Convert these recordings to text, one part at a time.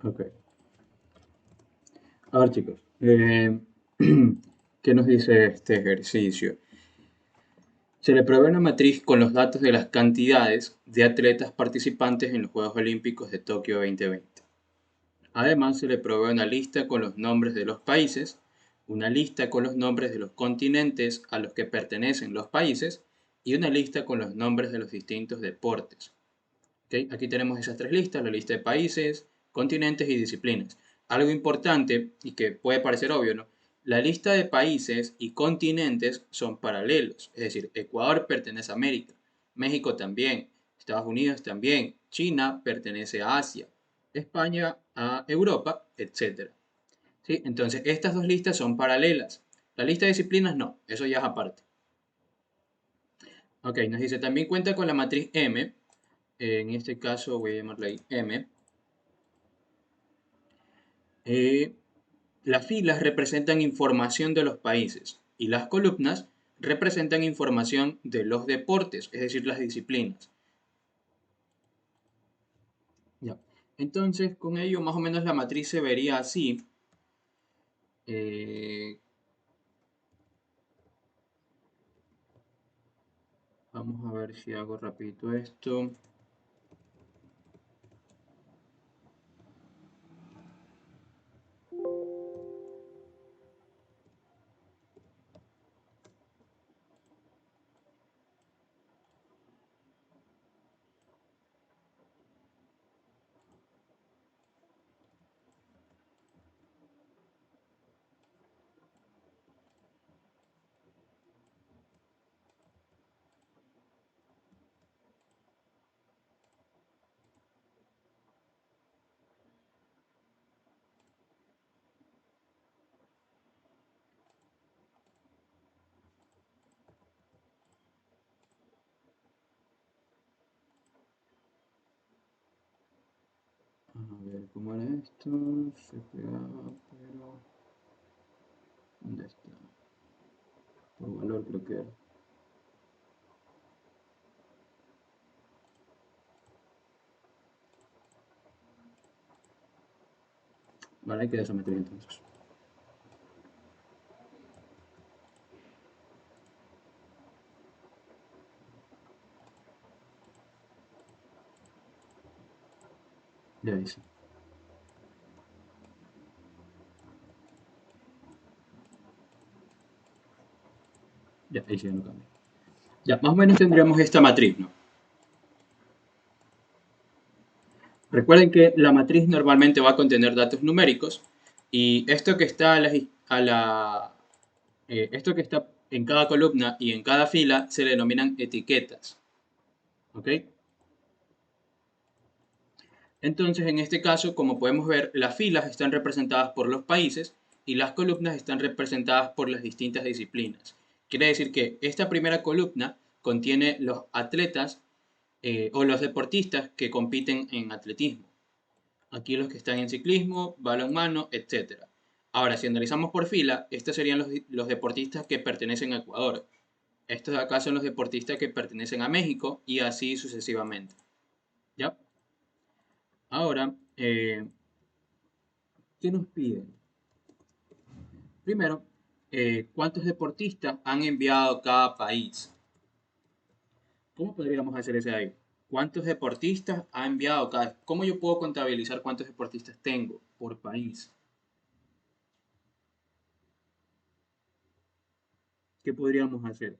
Ok. A ver, chicos, ¿qué nos dice este ejercicio? Se le provee una matriz con los datos de las cantidades de atletas participantes en los Juegos Olímpicos de Tokio 2020. Además, se le provee una lista con los nombres de los países, una lista con los nombres de los continentes a los que pertenecen los países y una lista con los nombres de los distintos deportes. ¿Okay? Aquí tenemos esas tres listas, la lista de países, continentes y disciplinas. Algo importante y que puede parecer obvio, ¿no? La lista de países y continentes son paralelos, es decir, Ecuador pertenece a América, México también, Estados Unidos también, China pertenece a Asia, España a Europa, etc. ¿Sí? Entonces, estas dos listas son paralelas. La lista de disciplinas no, eso ya es aparte. Ok, nos dice, también cuenta con la matriz M, en este caso voy a llamarla ahí M. Eh, las filas representan información de los países y las columnas representan información de los deportes, es decir, las disciplinas. Ya. Entonces, con ello, más o menos la matriz se vería así. Eh, Vamos a ver si hago rapidito esto. A ver, ¿cómo era esto? Se pegaba, pero... ¿Dónde está? Por valor creo que era. Vale, hay que desometer entonces. Ya dice. Ya, ahí sí ya no cambia. Ya, más o menos tendríamos esta matriz, ¿no? Recuerden que la matriz normalmente va a contener datos numéricos y esto que está esto que está en cada columna y en cada fila se le denominan etiquetas. ¿Ok? Entonces, en este caso, como podemos ver, las filas están representadas por los países y las columnas están representadas por las distintas disciplinas. Quiere decir que esta primera columna contiene los atletas o los deportistas que compiten en atletismo. Aquí los que están en ciclismo, balonmano, etc. Ahora, si analizamos por fila, estos serían los deportistas que pertenecen a Ecuador. Estos de acá son los deportistas que pertenecen a México y así sucesivamente. ¿Ya? Ahora, ¿qué nos piden? Primero, ¿cuántos deportistas han enviado cada país? ¿Cómo podríamos hacer ese ahí? ¿Cuántos deportistas ha enviado cada? ¿Cómo yo puedo contabilizar cuántos deportistas tengo por país? ¿Qué podríamos hacer?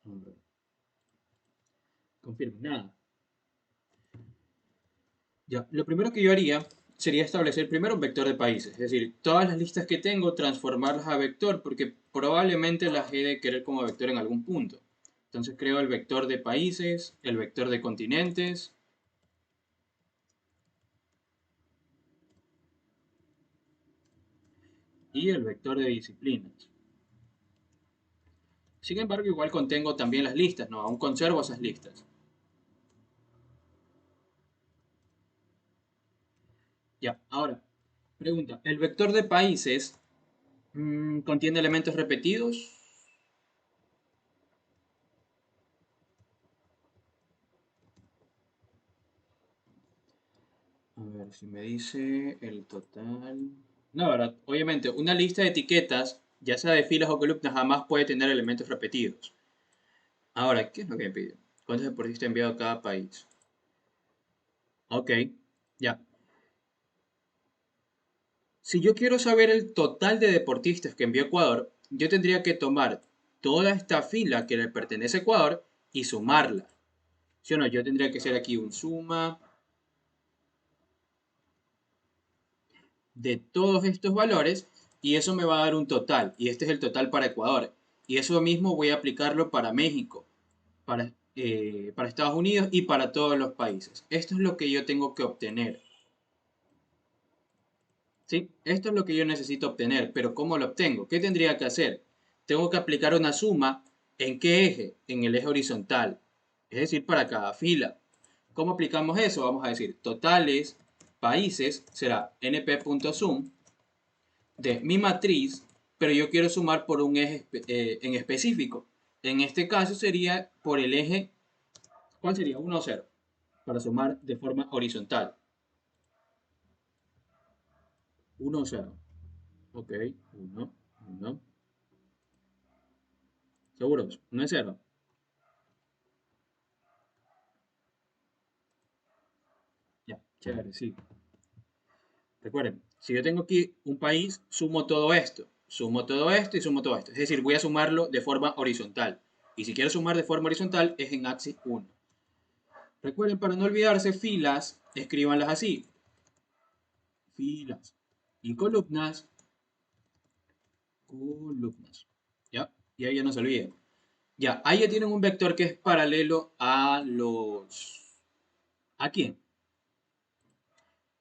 A ver, confirmo, nada. Ya, lo primero que yo haría sería establecer primero un vector de países, es decir, todas las listas que tengo, transformarlas a vector, porque probablemente las he de querer como vector en algún punto. Entonces creo el vector de países, el vector de continentes y el vector de disciplinas. Sin embargo, igual contengo también las listas, ¿no? Aún conservo esas listas. Ya, ahora, pregunta, ¿el vector de países contiene elementos repetidos? ver si me dice el total. No, ¿verdad? Obviamente, una lista de etiquetas, ya sea de filas o columnas, jamás puede tener elementos repetidos. Ahora, ¿qué es lo que me pide? ¿Cuántos deportistas ha enviado a cada país? Ok, ya. Si yo quiero saber el total de deportistas que envió Ecuador, yo tendría que tomar toda esta fila que le pertenece a Ecuador y sumarla. ¿Sí o no? Yo tendría que hacer aquí un suma de todos estos valores y eso me va a dar un total. Y este es el total para Ecuador. Y eso mismo voy a aplicarlo para México, para Estados Unidos y para todos los países. Esto es lo que yo tengo que obtener. ¿Sí? Esto es lo que yo necesito obtener, pero ¿cómo lo obtengo? ¿Qué tendría que hacer? Tengo que aplicar una suma. ¿En qué eje? En el eje horizontal, es decir, para cada fila. ¿Cómo aplicamos eso? Vamos a decir totales países será np.sum de mi matriz, pero yo quiero sumar por un eje en específico. En este caso sería por el eje, ¿cuál sería? 1 o 0, para sumar de forma horizontal. 1 o 0. Ok, 1, 1. ¿Seguros? No es 0. Ya, chévere, sí. Recuerden, si yo tengo aquí un país, sumo todo esto y sumo todo esto. Es decir, voy a sumarlo de forma horizontal. Y si quiero sumar de forma horizontal, es en axis 1. Recuerden, para no olvidarse, filas, escríbanlas así. Filas. Y columnas, columnas. ¿Ya? Y ahí ya no se olviden. Ya, ahí ya tienen un vector que es paralelo a los... ¿A quién?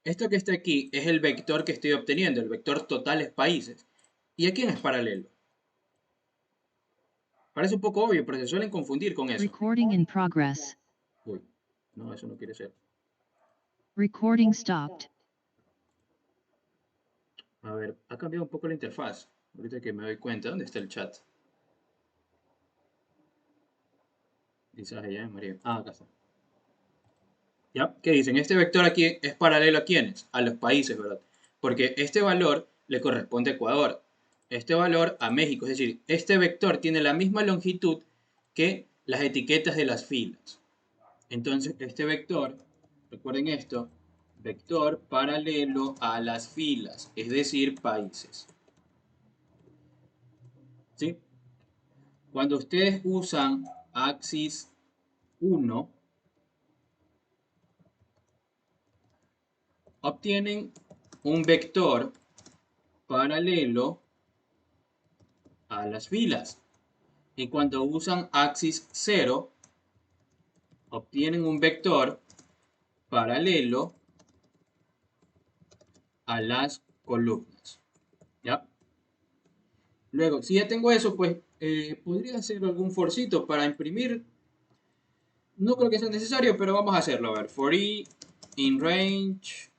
Esto que está aquí es el vector que estoy obteniendo, el vector totales países. ¿Y a quién es paralelo? Parece un poco obvio, pero se suelen confundir con eso. Recording in progress. Uy, no, eso no quiere ser. Recording stopped. A ver, ha cambiado un poco la interfaz. Ahorita que me doy cuenta, ¿dónde está el chat? Quizás allá, María. Ah, acá está. ¿Ya? ¿Qué dicen? Este vector aquí es paralelo a quiénes? A los países, ¿verdad? Porque este valor le corresponde a Ecuador. Este valor a México. Es decir, este vector tiene la misma longitud que las etiquetas de las filas. Entonces, este vector, recuerden esto, vector paralelo a las filas, es decir, países. ¿Sí? Cuando ustedes usan axis 1, obtienen un vector paralelo a las filas. Y cuando usan axis 0, obtienen un vector paralelo a las columnas. ¿Ya? Luego, si ya tengo eso, pues podría hacer algún forcito para imprimir. No creo que sea necesario, pero vamos a hacerlo. A ver, for i in range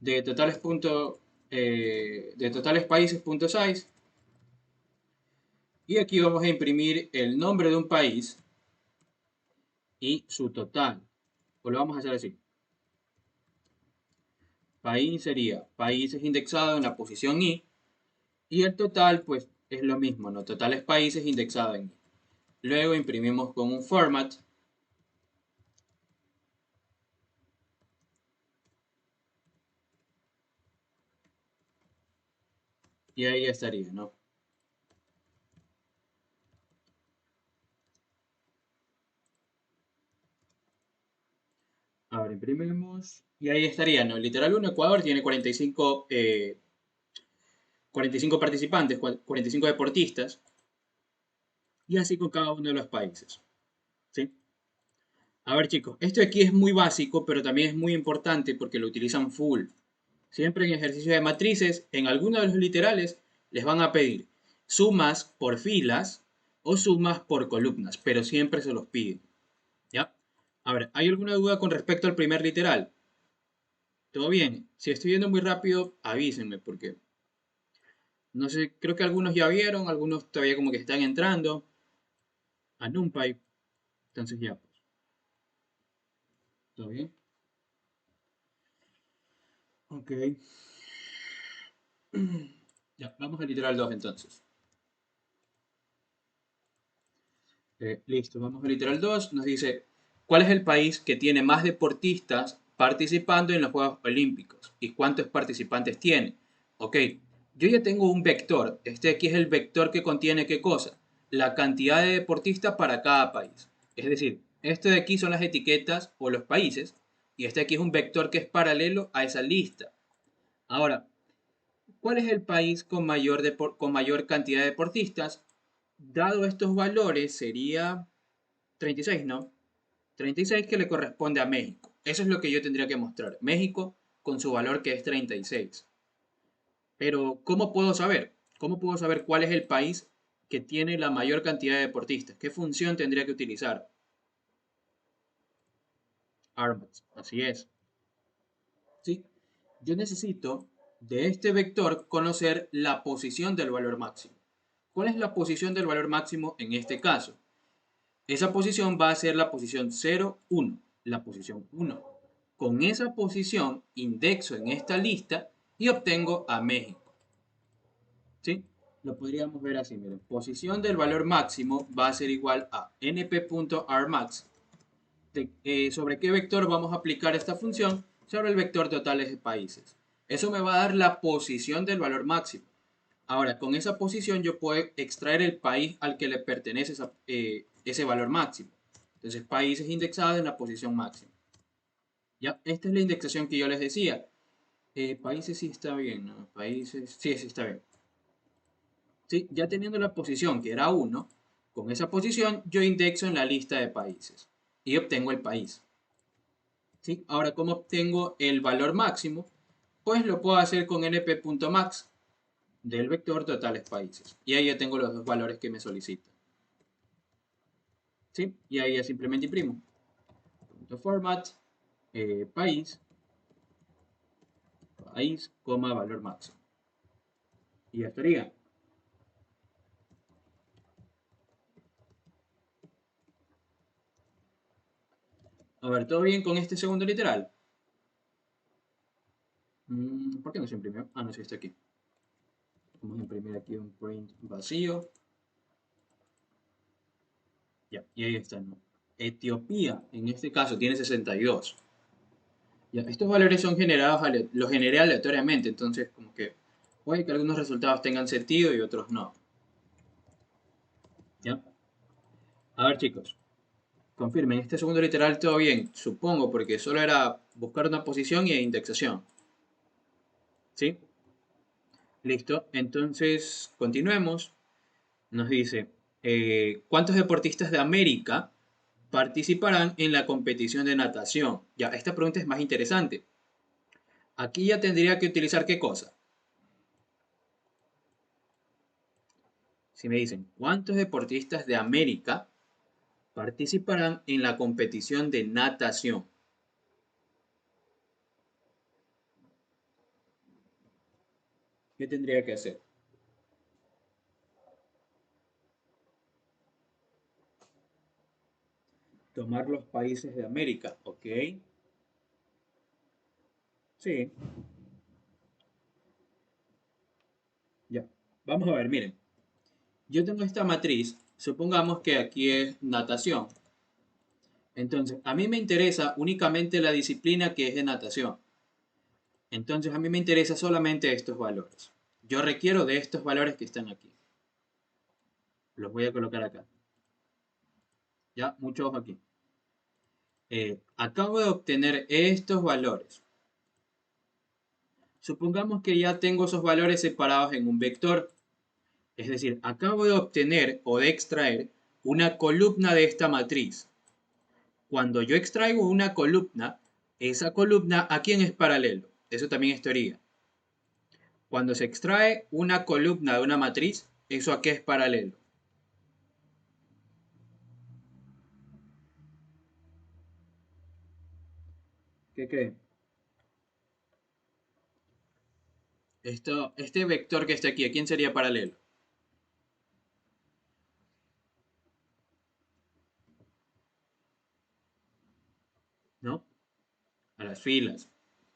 de totales, de totales países punto size. Y aquí vamos a imprimir el nombre de un país y su total. Pues lo vamos a hacer así. País sería países indexados en la posición i. Y el total, pues es lo mismo, ¿no? Totales países indexados en i. Luego imprimimos con un format. Y ahí estaría, ¿no? Ahora imprimimos. Y ahí estaría, ¿no? Literal 1, Ecuador tiene 45 participantes, 45 deportistas, y así con cada uno de los países. ¿Sí? A ver chicos, esto de aquí es muy básico, pero también es muy importante porque lo utilizan full. Siempre en ejercicios de matrices, en alguno de los literales, les van a pedir sumas por filas o sumas por columnas, pero siempre se los piden. ¿Ya? A ver, ¿hay alguna duda con respecto al primer literal? ¿Todo bien? Si estoy yendo muy rápido, avísenme porque no sé, creo que algunos ya vieron, algunos todavía como que están entrando a NumPy. Entonces ya, pues, ¿todo bien? Ok. Ya, vamos al literal 2 entonces. Listo, vamos al literal 2. Nos dice, ¿cuál es el país que tiene más deportistas participando en los Juegos Olímpicos? ¿Y cuántos participantes tiene? Ok, yo ya tengo un vector. Este aquí es el vector que contiene ¿qué cosa? La cantidad de deportistas para cada país. Es decir, este de aquí son las etiquetas o los países. Y este aquí es un vector que es paralelo a esa lista. Ahora, ¿cuál es el país con mayor cantidad de deportistas? Dado estos valores, sería 36, ¿no? 36 que le corresponde a México. Eso es lo que yo tendría que mostrar. México con su valor que es 36. Pero, ¿cómo puedo saber? ¿Cómo puedo saber cuál es el país que tiene la mayor cantidad de deportistas? ¿Qué función tendría que utilizar? Armax, así es. ¿Sí? Yo necesito de este vector conocer la posición del valor máximo. ¿Cuál es la posición del valor máximo en este caso? Esa posición va a ser la posición 0, 1, la posición 1. Con esa posición indexo en esta lista y obtengo a México. ¿Sí? Lo podríamos ver así, miren. Posición del valor máximo va a ser igual a np.armax. ¿Sobre qué vector vamos a aplicar esta función? Sobre el vector totales de países. Eso me va a dar la posición del valor máximo. Ahora, con esa posición yo puedo extraer el país al que le pertenece ese valor máximo. Entonces, países indexados en la posición máxima. Ya, esta es la indexación que yo les decía. Países sí está bien, ¿no? Países, sí, sí está bien. Sí, ya teniendo la posición que era 1, con esa posición yo indexo en la lista de países y obtengo el país. ¿Sí? Ahora, ¿cómo obtengo el valor máximo? Pues lo puedo hacer con np.max del vector totales países. Y ahí ya tengo los dos valores que me solicitan. ¿Sí? Y ahí ya simplemente imprimo. Punto format, país, país, coma, valor máximo. Y ya estaría. A ver, ¿todo bien con este segundo literal? ¿Por qué no se imprimió? Ah, no, sí, está aquí. Vamos a imprimir aquí un print vacío. Ya, y ahí está, ¿no? Etiopía, en este caso, tiene 62. Ya, estos valores son generados, los generé aleatoriamente, entonces como que puede que algunos resultados tengan sentido y otros no. ¿Ya? A ver, chicos, confirmen, este segundo literal todo bien, supongo, porque solo era buscar una posición y indexación. ¿Sí? Listo, entonces continuemos. Nos dice, ¿cuántos deportistas de América participarán en la competición de natación? Ya, esta pregunta es más interesante. Aquí ya tendría que utilizar ¿qué cosa? Si me dicen, ¿cuántos deportistas de América participarán en la competición de natación? ¿Qué tendría que hacer? Tomar los países de América, ¿ok? Sí, ya. Vamos a ver, miren. Yo tengo esta matriz, supongamos que aquí es natación. Entonces, a mí me interesa únicamente la disciplina que es de natación. Entonces, a mí me interesa solamente estos valores. Yo requiero de estos valores que están aquí. Los voy a colocar acá. Ya, mucho ojo aquí. Acabo de obtener estos valores. Supongamos que ya tengo esos valores separados en un vector. Es decir, acabo de obtener o de extraer una columna de esta matriz. Cuando yo extraigo una columna, esa columna ¿a quién es paralelo? Eso también es teoría. Cuando se extrae una columna de una matriz, ¿eso a qué es paralelo? ¿Qué creen? Este vector que está aquí, ¿a quién sería paralelo? ¿No? A las filas.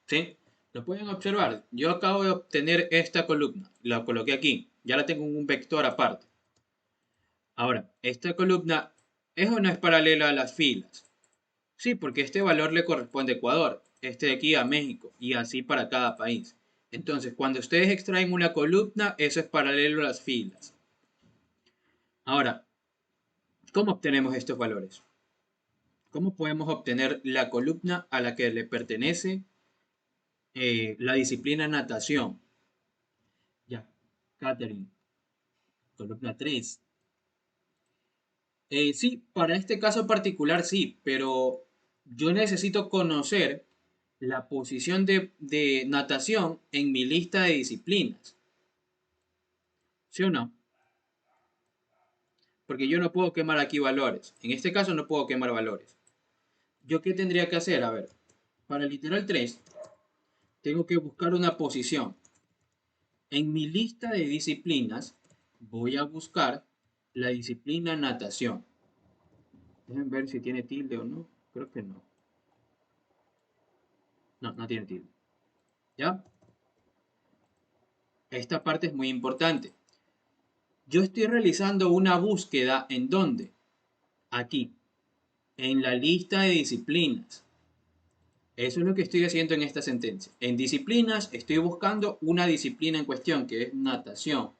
¿Sí? Lo pueden observar. Yo acabo de obtener esta columna. La coloqué aquí. Ya la tengo en un vector aparte. Ahora, esta columna ¿es o no es paralela a las filas? Sí, porque este valor le corresponde a Ecuador, este de aquí a México y así para cada país. Entonces, cuando ustedes extraen una columna, eso es paralelo a las filas. Ahora, ¿cómo obtenemos estos valores? ¿Cómo podemos obtener la columna a la que le pertenece la disciplina natación? Ya, Catherine, columna 3. Sí, para este caso particular sí, pero yo necesito conocer la posición de natación en mi lista de disciplinas. ¿Sí o no? Porque yo no puedo quemar aquí valores. En este caso no puedo quemar valores. ¿Yo qué tendría que hacer? A ver, para el literal 3 tengo que buscar una posición. En mi lista de disciplinas voy a buscar la disciplina natación. Déjenme ver si tiene tilde o no. Creo que no. No, no tiene tilde. ¿Ya? Esta parte es muy importante. Yo estoy realizando una búsqueda en dónde? Aquí, en la lista de disciplinas. Eso es lo que estoy haciendo en esta sentencia. En disciplinas estoy buscando una disciplina en cuestión, que es natación.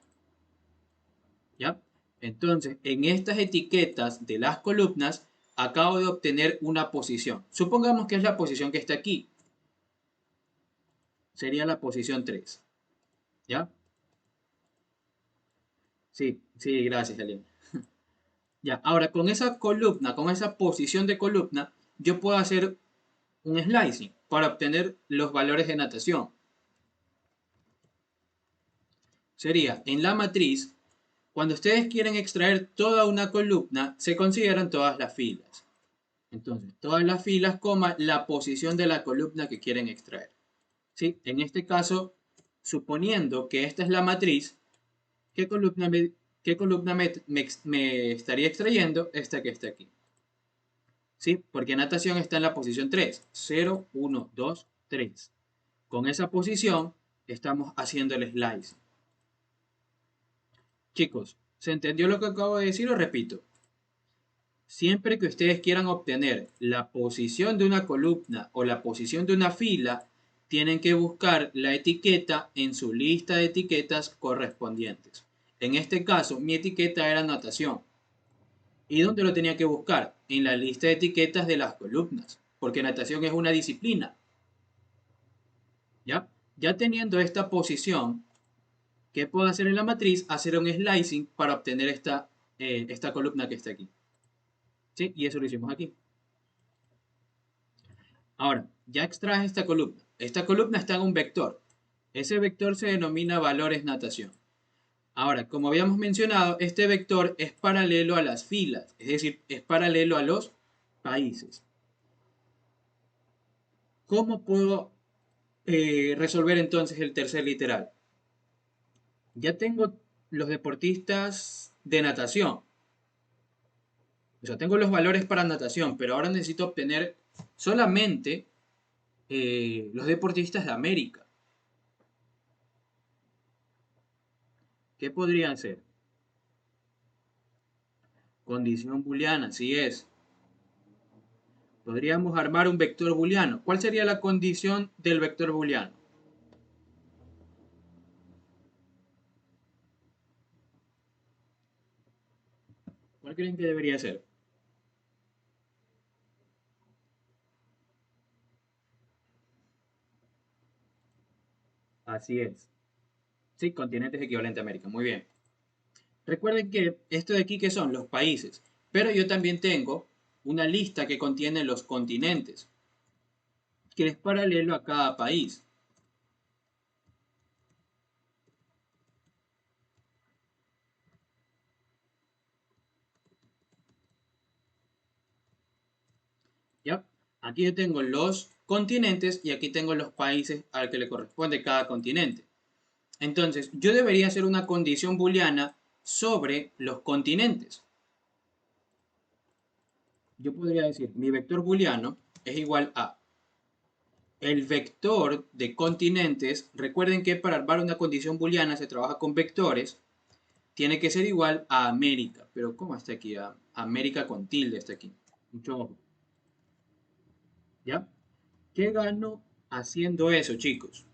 ¿Ya? Entonces, en estas etiquetas de las columnas, acabo de obtener una posición. Supongamos que es la posición que está aquí. Sería la posición 3. ¿Ya? Sí, sí, gracias, Elena. Ya, ahora con esa columna, con esa posición de columna, yo puedo hacer un slicing para obtener los valores de natación. Sería en la matriz, cuando ustedes quieren extraer toda una columna, se consideran todas las filas. Entonces, todas las filas, coma, la posición de la columna que quieren extraer. ¿Sí? En este caso, suponiendo que esta es la matriz, ¿qué columna me estaría extrayendo? Esta que está aquí. ¿Sí? Porque natación está en la posición 3. 0, 1, 2, 3. Con esa posición estamos haciendo el slice. Chicos, ¿se entendió lo que acabo de decir o repito? Siempre que ustedes quieran obtener la posición de una columna o la posición de una fila, tienen que buscar la etiqueta en su lista de etiquetas correspondientes. En este caso, mi etiqueta era natación. ¿Y dónde lo tenía que buscar? En la lista de etiquetas de las columnas, porque natación es una disciplina. ¿Ya? Ya teniendo esta posición, ¿qué puedo hacer en la matriz? Hacer un slicing para obtener esta columna que está aquí. ¿Sí? Y eso lo hicimos aquí. Ahora, ya extraje esta columna. Esta columna está en un vector. Ese vector se denomina valores natación. Ahora, como habíamos mencionado, este vector es paralelo a las filas, es decir, es paralelo a los países. ¿Cómo puedo resolver entonces el tercer literal? Ya tengo los deportistas de natación. O sea, tengo los valores para natación, pero ahora necesito obtener solamente los deportistas de América. ¿Qué podrían ser? Condición booleana, así es. Podríamos armar un vector booleano. ¿Cuál sería la condición del vector booleano? ¿Cuál creen que debería ser? Así es. Sí, continente es equivalente a América. Muy bien. Recuerden que esto de aquí que son los países, pero yo también tengo una lista que contiene los continentes, que es paralelo a cada país. ¿Ya? Aquí yo tengo los continentes y aquí tengo los países al que le corresponde cada continente. Entonces, yo debería hacer una condición booleana sobre los continentes. Yo podría decir, mi vector booleano es igual a el vector de continentes, recuerden que para armar una condición booleana se trabaja con vectores, tiene que ser igual a América. Pero ¿cómo está aquí? América con tilde está aquí. Mucho ojo. ¿Ya? ¿Qué gano haciendo eso, chicos?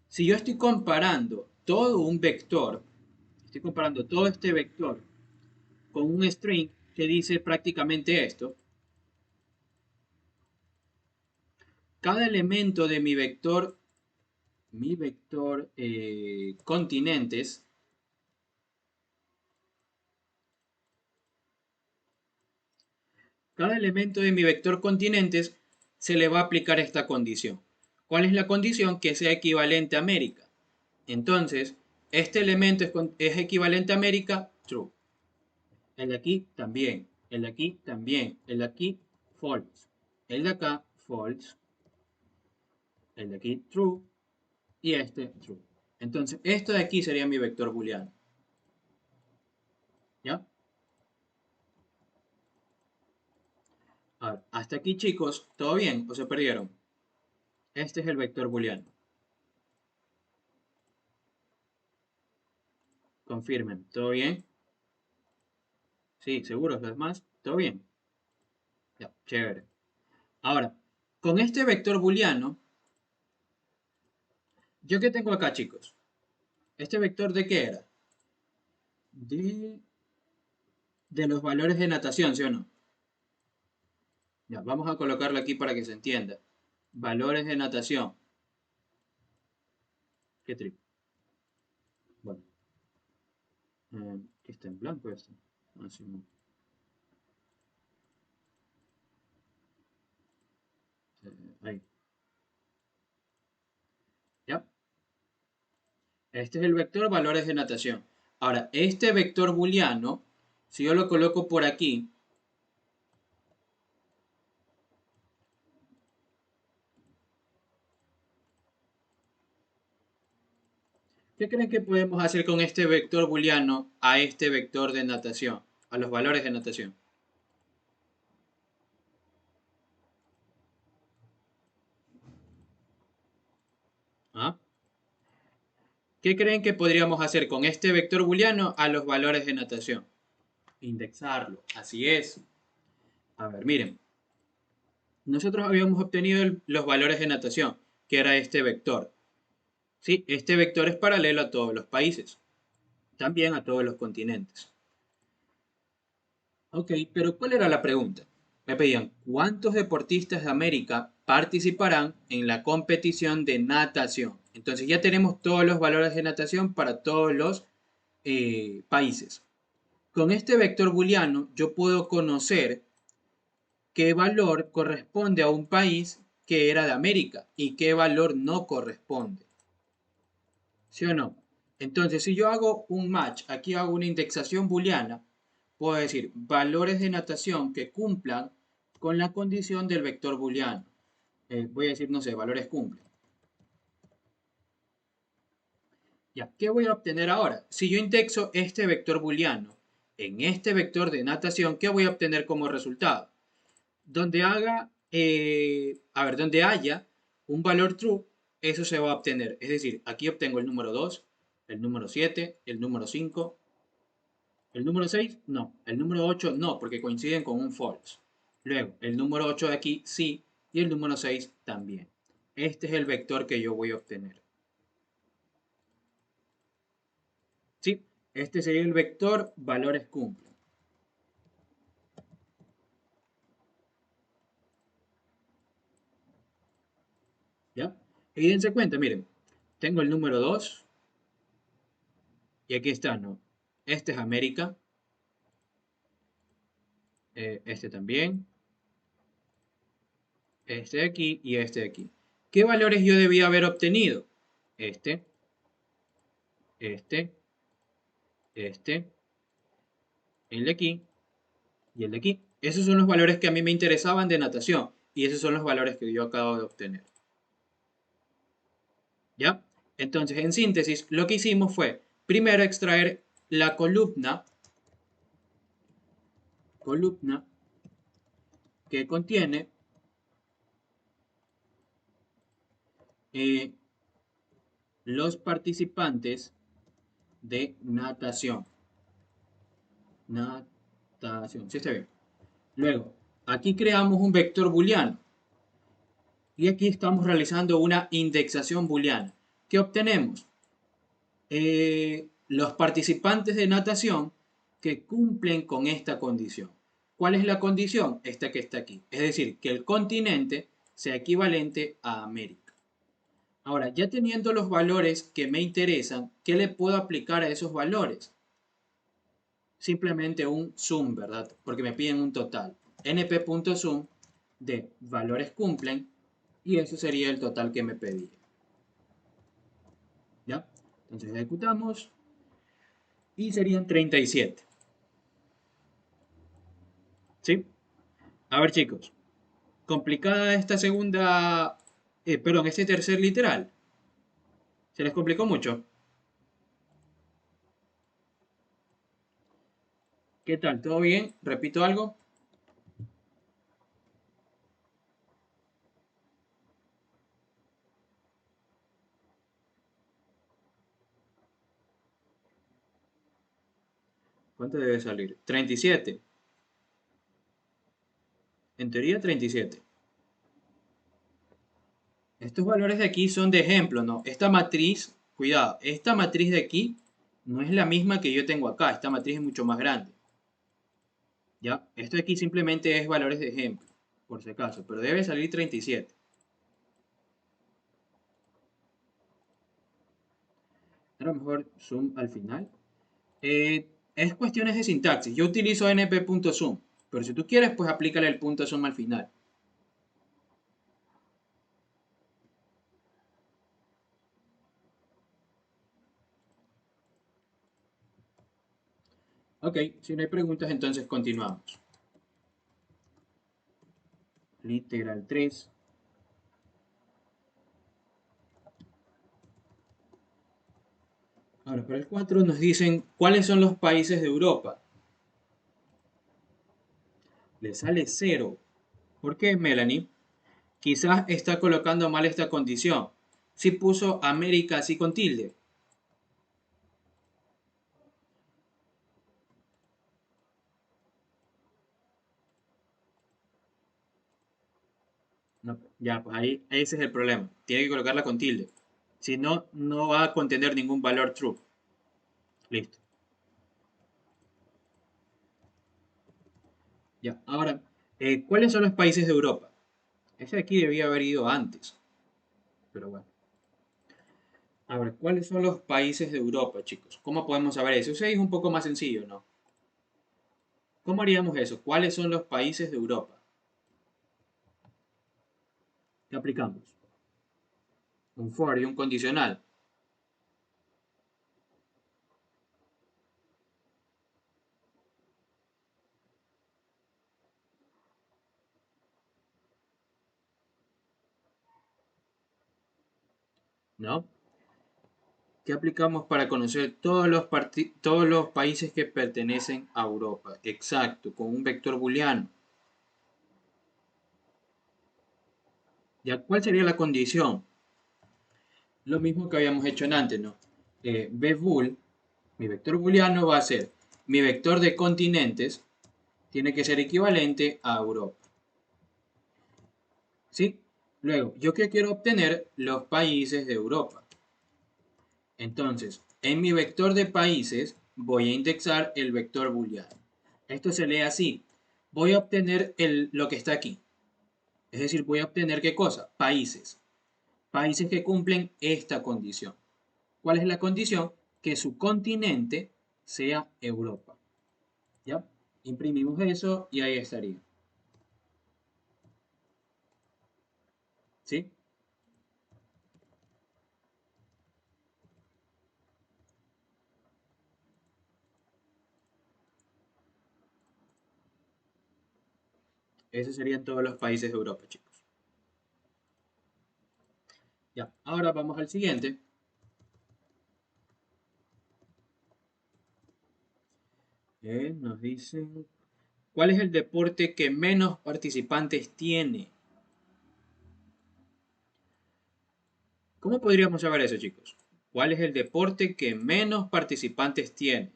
Si yo estoy comparando todo un vector, estoy comparando todo este vector con un string que dice prácticamente esto, cada elemento de mi vector continentes, cada elemento de mi vector continentes se le va a aplicar esta condición. ¿Cuál es la condición? Que sea equivalente a América. Entonces, este elemento es equivalente a América, true. El de aquí también, el de aquí también, el de aquí false, el de acá false, el de aquí true y este true. Entonces, esto de aquí sería mi vector booleano. ¿Ya? A ver, hasta aquí, chicos, ¿todo bien o se perdieron? Este es el vector booleano. Confirmen, ¿todo bien? Sí, seguros los demás, ¿todo bien? Ya, chévere. Ahora, con este vector booleano, ¿yo qué tengo acá, chicos? ¿Este vector de qué era? De, de los valores de natación, ¿sí o no? Ya, vamos a colocarlo aquí para que se entienda. Valores de natación. Qué trip. Bueno, que está en blanco esto. Así no. Ahí. Ya. Este es el vector valores de natación. Ahora, este vector booleano, si yo lo coloco por aquí, ¿qué creen que podemos hacer con este vector booleano a este vector de natación? A los valores de natación. ¿Ah? ¿Qué creen que podríamos hacer con este vector booleano a los valores de natación? Indexarlo. Así es. A ver, miren. Nosotros habíamos obtenido los valores de natación, que era este vector. ¿Sí? Este vector es paralelo a todos los países, también a todos los continentes. Ok, pero ¿cuál era la pregunta? Me pedían, ¿cuántos deportistas de América participarán en la competición de natación? Entonces ya tenemos todos los valores de natación para todos los países. Con este vector booleano yo puedo conocer qué valor corresponde a un país que era de América y qué valor no corresponde. ¿Sí o no? Entonces, si yo hago un match, aquí hago una indexación booleana, puedo decir valores de natación que cumplan con la condición del vector booleano. Voy a decir, no sé, valores cumplen. Ya, ¿qué voy a obtener ahora? Si yo indexo este vector booleano en este vector de natación, ¿qué voy a obtener como resultado? Donde haya un valor true, eso se va a obtener. Es decir, aquí obtengo el número 2, el número 7, el número 5, el número 6, no, el número 8 no, porque coinciden con un false. Luego, el número 8 de aquí sí, y el número 6 también. Este es el vector que yo voy a obtener. ¿Sí? Este sería el vector valores cumplen. ¿Ya? Y dense cuenta, miren, tengo el número 2 y aquí está, ¿no? Este es América, este también, este de aquí y este de aquí. ¿Qué valores yo debía haber obtenido? Este, este, este, el de aquí y el de aquí. Esos son los valores que a mí me interesaban de natación y esos son los valores que yo acabo de obtener. ¿Ya? Entonces, en síntesis, lo que hicimos fue primero extraer la columna que contiene eh, los participantes de natación. Natación, sí está bien. Luego, aquí creamos un vector booleano y aquí estamos realizando una indexación booleana. ¿Qué obtenemos? Los participantes de natación que cumplen con esta condición. ¿Cuál es la condición? Esta que está aquí. Es decir, que el continente sea equivalente a América. Ahora, ya teniendo los valores que me interesan, ¿qué le puedo aplicar a esos valores? Simplemente un sum, ¿verdad? Porque me piden un total. np.sum de valores cumplen y eso sería el total que me pedía. ¿Ya? Entonces ejecutamos y serían 37. ¿Sí? A ver, chicos. Complicada esta segunda, perdón, este tercer literal. ¿Se les complicó mucho? ¿Qué tal? ¿Todo bien? ¿Repito algo? ¿Cuánto debe salir? 37. En teoría 37. Estos valores de aquí son de ejemplo, ¿no? Esta matriz, cuidado, esta matriz de aquí no es la misma que yo tengo acá. Esta matriz es mucho más grande. ¿Ya? Esto de aquí simplemente es valores de ejemplo, por si acaso, pero debe salir 37. A lo mejor zoom al final. Es cuestiones de sintaxis. Yo utilizo np.zoom, pero si tú quieres, pues aplícale el punto zoom al final. Ok, si no hay preguntas, entonces continuamos. Literal 3. Ahora, para el 4 nos dicen cuáles son los países de Europa. Le sale 0. ¿Por qué, Melanie? Quizás está colocando mal esta condición. Si puso América así con tilde. No, ya, pues ahí ese es el problema. Tiene que colocarla con tilde. Si no, no va a contener ningún valor true. Listo. Ya, ahora, ¿cuáles son los países de Europa? Ese de aquí debía haber ido antes. Pero bueno. A ver, ¿cuáles son los países de Europa, chicos? ¿Cómo podemos saber eso? Eso es un poco más sencillo, ¿no? ¿Cómo haríamos eso? ¿Cuáles son los países de Europa? ¿Qué aplicamos? Un for y un condicional. ¿No? ¿Qué aplicamos para conocer todos los países que pertenecen a Europa? Exacto, con un vector booleano. ¿Ya cuál sería la condición? Lo mismo que habíamos hecho antes, ¿no? Bbool, mi vector booleano va a ser mi vector de continentes, tiene que ser equivalente a Europa. ¿Sí? Luego, ¿yo qué quiero obtener? Los países de Europa. Entonces, en mi vector de países voy a indexar el vector booleano. Esto se lee así. Voy a obtener lo que está aquí. Es decir, voy a obtener ¿qué cosa? Países. Países que cumplen esta condición. ¿Cuál es la condición? Que su continente sea Europa. ¿Ya? Imprimimos eso y ahí estaría. ¿Sí? Esos serían todos los países de Europa, chicos. Ya, ahora vamos al siguiente. Nos dicen, ¿cuál es el deporte que menos participantes tiene? ¿Cómo podríamos saber eso, chicos? ¿Cuál es el deporte que menos participantes tiene?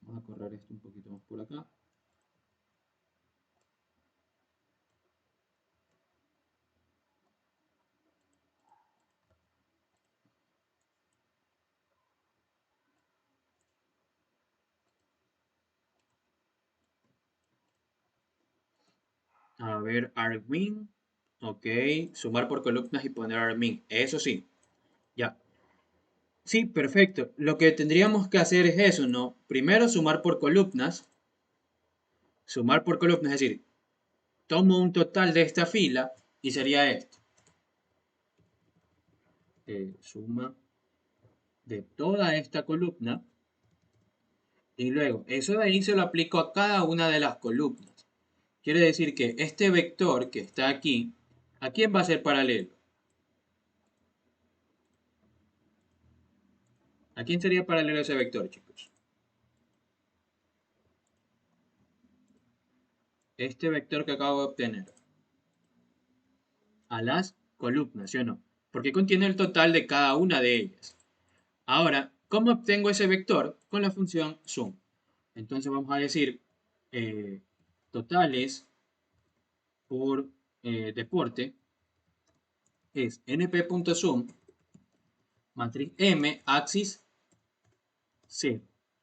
Vamos a correr esto un poquito más por acá. A ver, argmin. Ok, sumar por columnas y poner argmin. Eso sí, ya. Sí, perfecto. Lo que tendríamos que hacer es eso, ¿no? Primero sumar por columnas. Sumar por columnas, es decir, tomo un total de esta fila y sería esto. Suma de toda esta columna. Y luego, eso de ahí se lo aplico a cada una de las columnas. Quiere decir que este vector que está aquí, ¿a quién va a ser paralelo? ¿A quién sería paralelo ese vector, chicos? Este vector que acabo de obtener. A las columnas, ¿sí o no? Porque contiene el total de cada una de ellas. Ahora, ¿cómo obtengo ese vector? Con la función sum. Entonces vamos a decir totales por deporte es np.sum matriz M axis 0.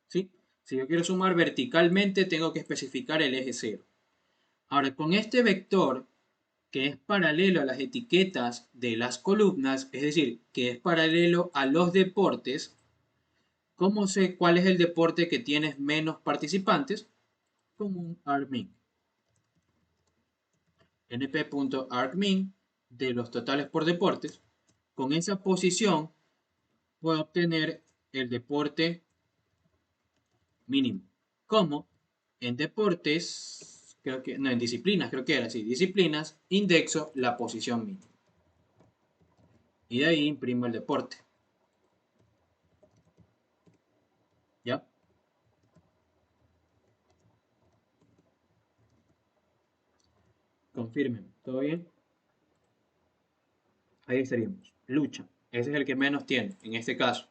¿Sí? Si yo quiero sumar verticalmente, tengo que especificar el eje 0. Ahora, con este vector, que es paralelo a las etiquetas de las columnas, es decir, que es paralelo a los deportes, ¿cómo sé cuál es el deporte que tiene menos participantes? Con un argmin. np.argmin de los totales por deportes. Con esa posición puedo obtener el deporte mínimo. Como en deportes, creo que, no, en disciplinas, creo que era así, disciplinas, indexo la posición mínima. Y de ahí imprimo el deporte. ¿Ya? Confirmen. ¿Todo bien? Ahí estaríamos. Lucha. Ese es el que menos tiene, en este caso.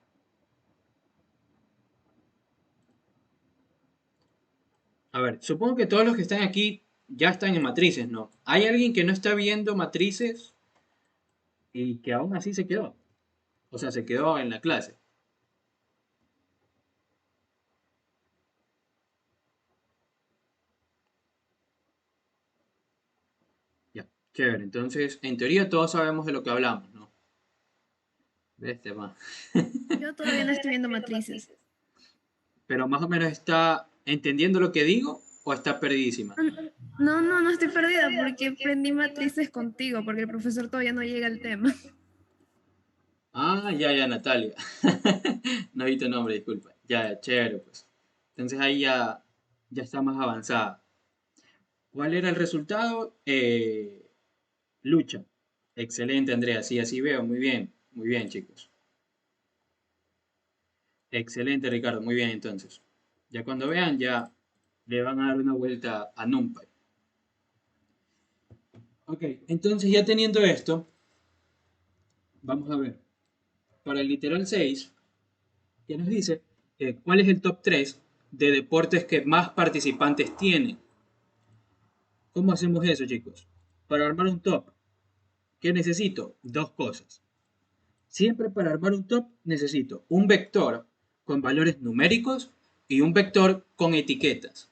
A ver, supongo que todos los que están aquí ya están en matrices, ¿no? ¿Hay alguien que no está viendo matrices y que aún así se quedó? O sea, se quedó en la clase. Ya, chévere. Entonces, en teoría todos sabemos de lo que hablamos, ¿no? De este más. Yo todavía no estoy viendo matrices. Pero más o menos está entendiendo lo que digo o está perdidísima. No estoy perdida porque aprendí matrices contigo, porque el profesor todavía no llega al tema. Ah, ya, Natalia. No vi tu nombre, disculpa. Ya, chévere, pues. Entonces ahí ya está más avanzada. ¿Cuál era el resultado? Lucha. Excelente, Andrea. Sí, así veo. Muy bien, chicos. Excelente, Ricardo. Muy bien, entonces. Ya cuando vean, ya le van a dar una vuelta a NumPy. Ok, entonces ya teniendo esto, vamos a ver. Para el literal 6, que nos dice cuál es el top 3 de deportes que más participantes tienen. ¿Cómo hacemos eso, chicos? Para armar un top, ¿qué necesito? Dos cosas. Siempre para armar un top necesito un vector con valores numéricos y un vector con etiquetas.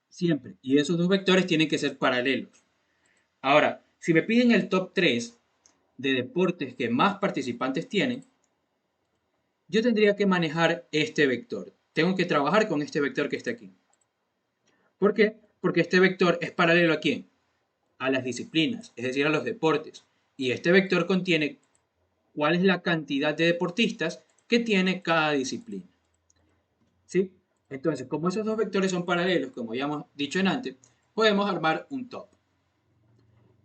Siempre. Y esos dos vectores tienen que ser paralelos. Ahora, si me piden el top 3 de deportes que más participantes tienen, yo tendría que manejar este vector. Tengo que trabajar con este vector que está aquí. ¿Por qué? Porque este vector es paralelo a quién? A las disciplinas, es decir, a los deportes. Y este vector contiene cuál es la cantidad de deportistas que tiene cada disciplina. ¿Sí? Entonces, como esos dos vectores son paralelos, como ya hemos dicho en antes, podemos armar un top.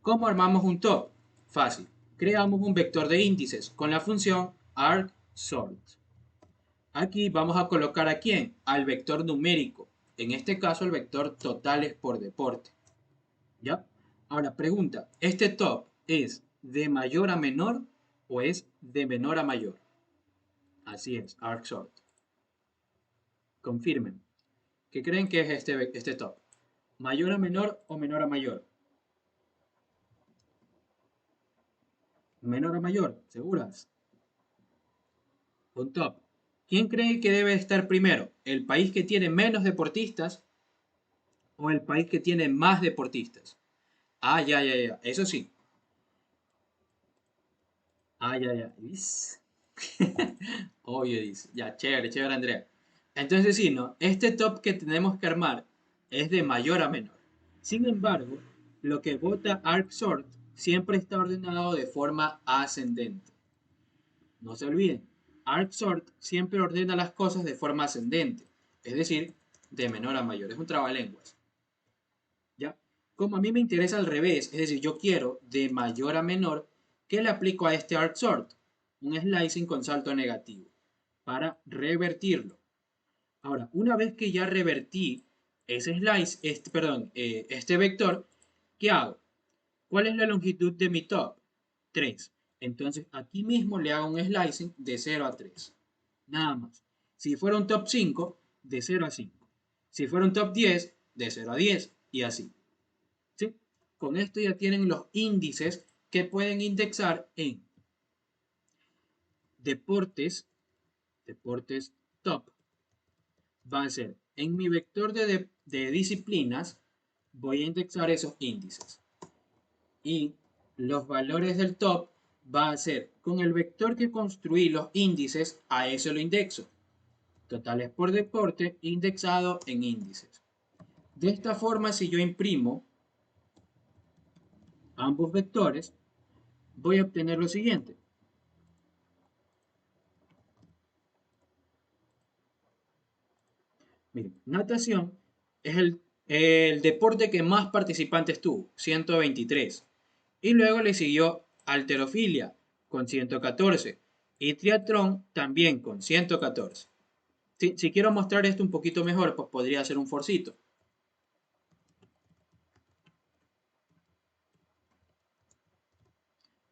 ¿Cómo armamos un top? Fácil. Creamos un vector de índices con la función argsort. Aquí vamos a colocar a quién? Al vector numérico. En este caso, el vector totales por deporte. ¿Ya? Ahora, pregunta. ¿Este top es de mayor a menor o es de menor a mayor? Así es, arcsort. Confirmen. ¿Qué creen que es este top? ¿Mayor a menor o menor a mayor? Menor a mayor, ¿seguras? Un top. ¿Quién cree que debe estar primero? ¿El país que tiene menos deportistas o el país que tiene más deportistas? Ah, ya. Eso sí. Ah, ya. Obvio, dice. Ya, chévere, Andrea. Entonces sí, ¿no? Este top que tenemos que armar es de mayor a menor. Sin embargo, lo que vota ArcSort siempre está ordenado de forma ascendente. No se olviden, ArcSort siempre ordena las cosas de forma ascendente, es decir, de menor a mayor. Es un trabalenguas. ¿Ya? Como a mí me interesa al revés, es decir, yo quiero de mayor a menor, ¿qué le aplico a este arcsort? Un slicing con salto negativo para revertirlo. Ahora, una vez que ya revertí este vector, ¿qué hago? ¿Cuál es la longitud de mi top? 3. Entonces, aquí mismo le hago un slicing de 0 a 3. Nada más. Si fuera un top 5, de 0 a 5. Si fuera un top 10, de 0 a 10 y así. ¿Sí? Con esto ya tienen los índices que pueden indexar en deportes, deportes top. Va a ser en mi vector de disciplinas, voy a indexar esos índices. Y los valores del top va a ser con el vector que construí los índices, a eso lo indexo. Totales por deporte indexado en índices. De esta forma, si yo imprimo ambos vectores, voy a obtener lo siguiente. Miren, natación es el deporte que más participantes tuvo, 123. Y luego le siguió halterofilia con 114 y triatlón también con 114. Si quiero mostrar esto un poquito mejor, pues podría hacer un forcito.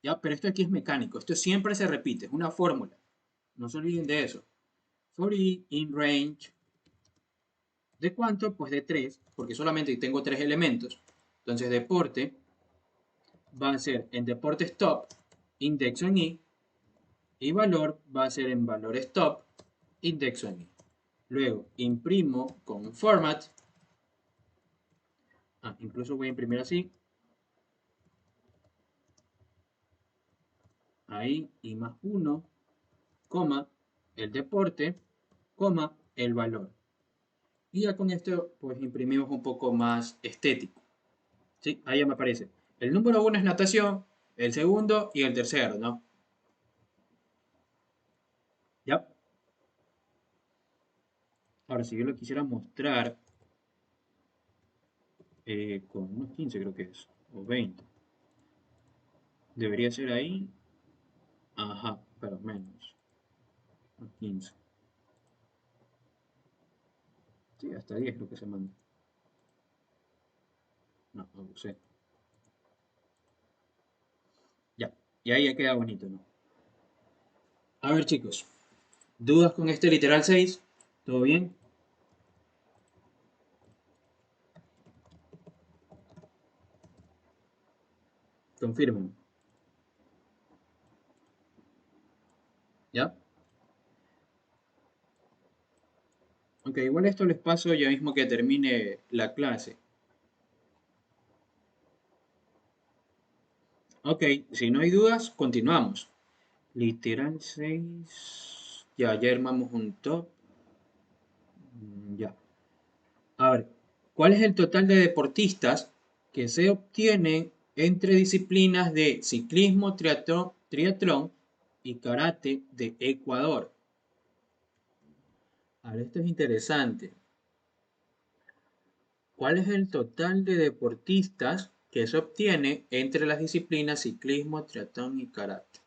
Ya, pero esto aquí es mecánico, esto siempre se repite, es una fórmula. No se olviden de eso. For i in range. ¿De cuánto? Pues de 3, porque solamente tengo 3 elementos. Entonces deporte va a ser en deportes top, indexo en i, y valor va a ser en valores top, indexo en i. Luego imprimo con format. Incluso voy a imprimir así. Ahí, y más 1, coma, el deporte, coma, el valor. Y ya con esto, pues imprimimos un poco más estético. ¿Sí? Ahí ya me aparece. El número 1 es natación, el segundo y el tercero, ¿no? ¿Ya? Ahora, si yo lo quisiera mostrar con unos 15 creo que es, o 20. Debería ser ahí. Ajá, pero menos. 15. Sí, hasta 10 creo que se manda. No, abusé. Ya. Y ahí ya queda bonito, ¿no? A ver, chicos. ¿Dudas con este literal 6? ¿Todo bien? Confirmen. ¿Ya? Ok, igual esto les paso ya mismo que termine la clase. Ok, si no hay dudas, continuamos. Literal 6. Ya armamos un top. Ya. A ver, ¿cuál es el total de deportistas que se obtienen entre disciplinas de ciclismo, triatlón y karate de Ecuador? A ver, esto es interesante. ¿Cuál es el total de deportistas que se obtiene entre las disciplinas ciclismo, triatlón y karate?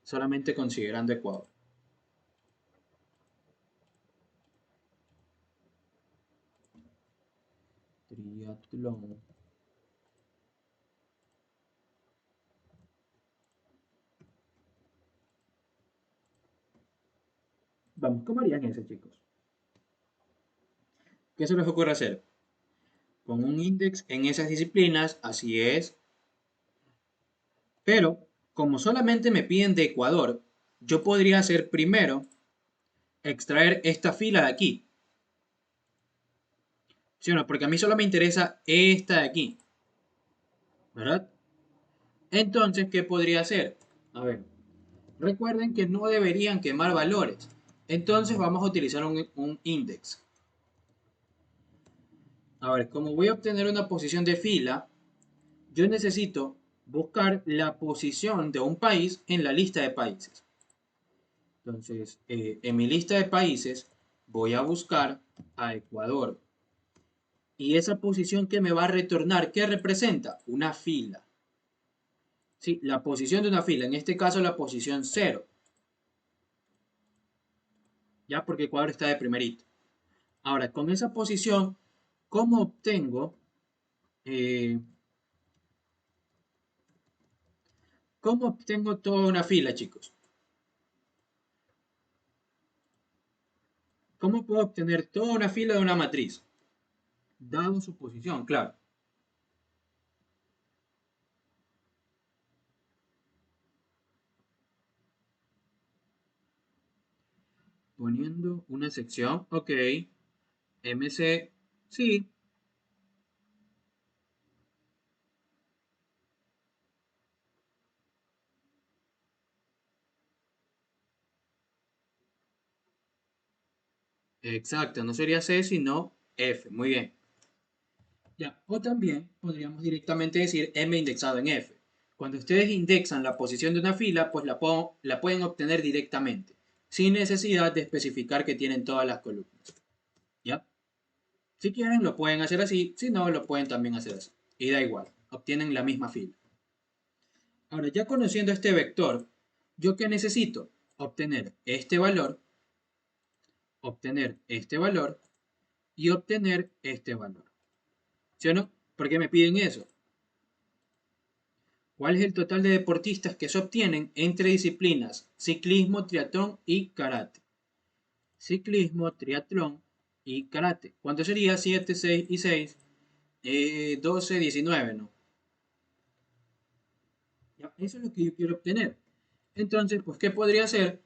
Solamente considerando Ecuador. Triatlón. Vamos, ¿cómo harían eso, chicos? ¿Qué se les ocurre hacer? Con un index en esas disciplinas, así es. Pero, como solamente me piden de Ecuador, yo podría hacer primero extraer esta fila de aquí. ¿Sí o no? Porque a mí solo me interesa esta de aquí. ¿Verdad? Entonces, ¿qué podría hacer? A ver, recuerden que no deberían quemar valores. Entonces vamos a utilizar un index. A ver, como voy a obtener una posición de fila, yo necesito buscar la posición de un país en la lista de países. Entonces, en mi lista de países voy a buscar a Ecuador. Y esa posición que me va a retornar, ¿qué representa? Una fila. Sí, la posición de una fila, en este caso la posición 0. Ya porque Ecuador está de primerito. Ahora, con esa posición, ¿cómo eh, obtengo toda una fila, chicos? ¿Cómo puedo obtener toda una fila de una matriz? Dado su posición, claro. Poniendo una sección, ok. MC, sí, exacto, no sería C, sino F, muy bien. Ya, o también podríamos directamente decir M indexado en F. Cuando ustedes indexan la posición de una fila, pues la pueden obtener directamente, sin necesidad de especificar que tienen todas las columnas. ¿Ya? Si quieren, lo pueden hacer así, si no, lo pueden también hacer así. Y da igual, obtienen la misma fila. Ahora, ya conociendo este vector, ¿yo qué necesito? Obtener este valor y obtener este valor. ¿Sí o no? ¿Por qué me piden eso? ¿Cuál es el total de deportistas que se obtienen entre disciplinas ciclismo, triatlón y karate? Ciclismo, triatlón y karate. ¿Cuánto sería? 7, 6 y 6. 12, 19, ¿no? Ya, eso es lo que yo quiero obtener. Entonces, pues, ¿qué podría hacer?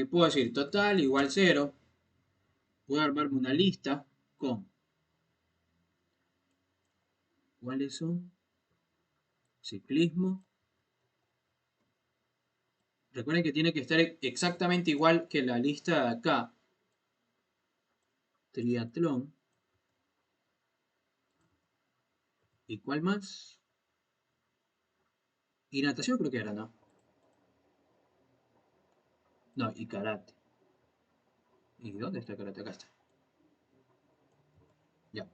Puedo decir total igual 0. Puedo armarme una lista con cuáles son ciclismo. Recuerden que tiene que estar exactamente igual que la lista de acá. Triatlón. ¿Y cuál más? Y natación creo que era, ¿no? No, y karate. ¿Y dónde está karate? Acá está. Ya.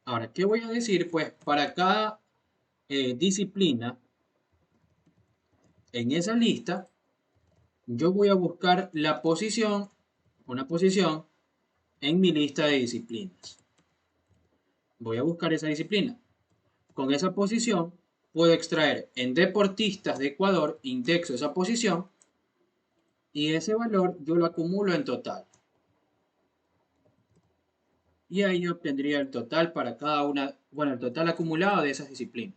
Ahora, ¿qué voy a decir? Pues para cada disciplina en esa lista, yo voy a buscar una posición en mi lista de disciplinas. Voy a buscar esa disciplina. Con esa posición puedo extraer en deportistas de Ecuador, indexo esa posición y ese valor yo lo acumulo en total. Y ahí obtendría el total para cada una, bueno, el total acumulado de esas disciplinas.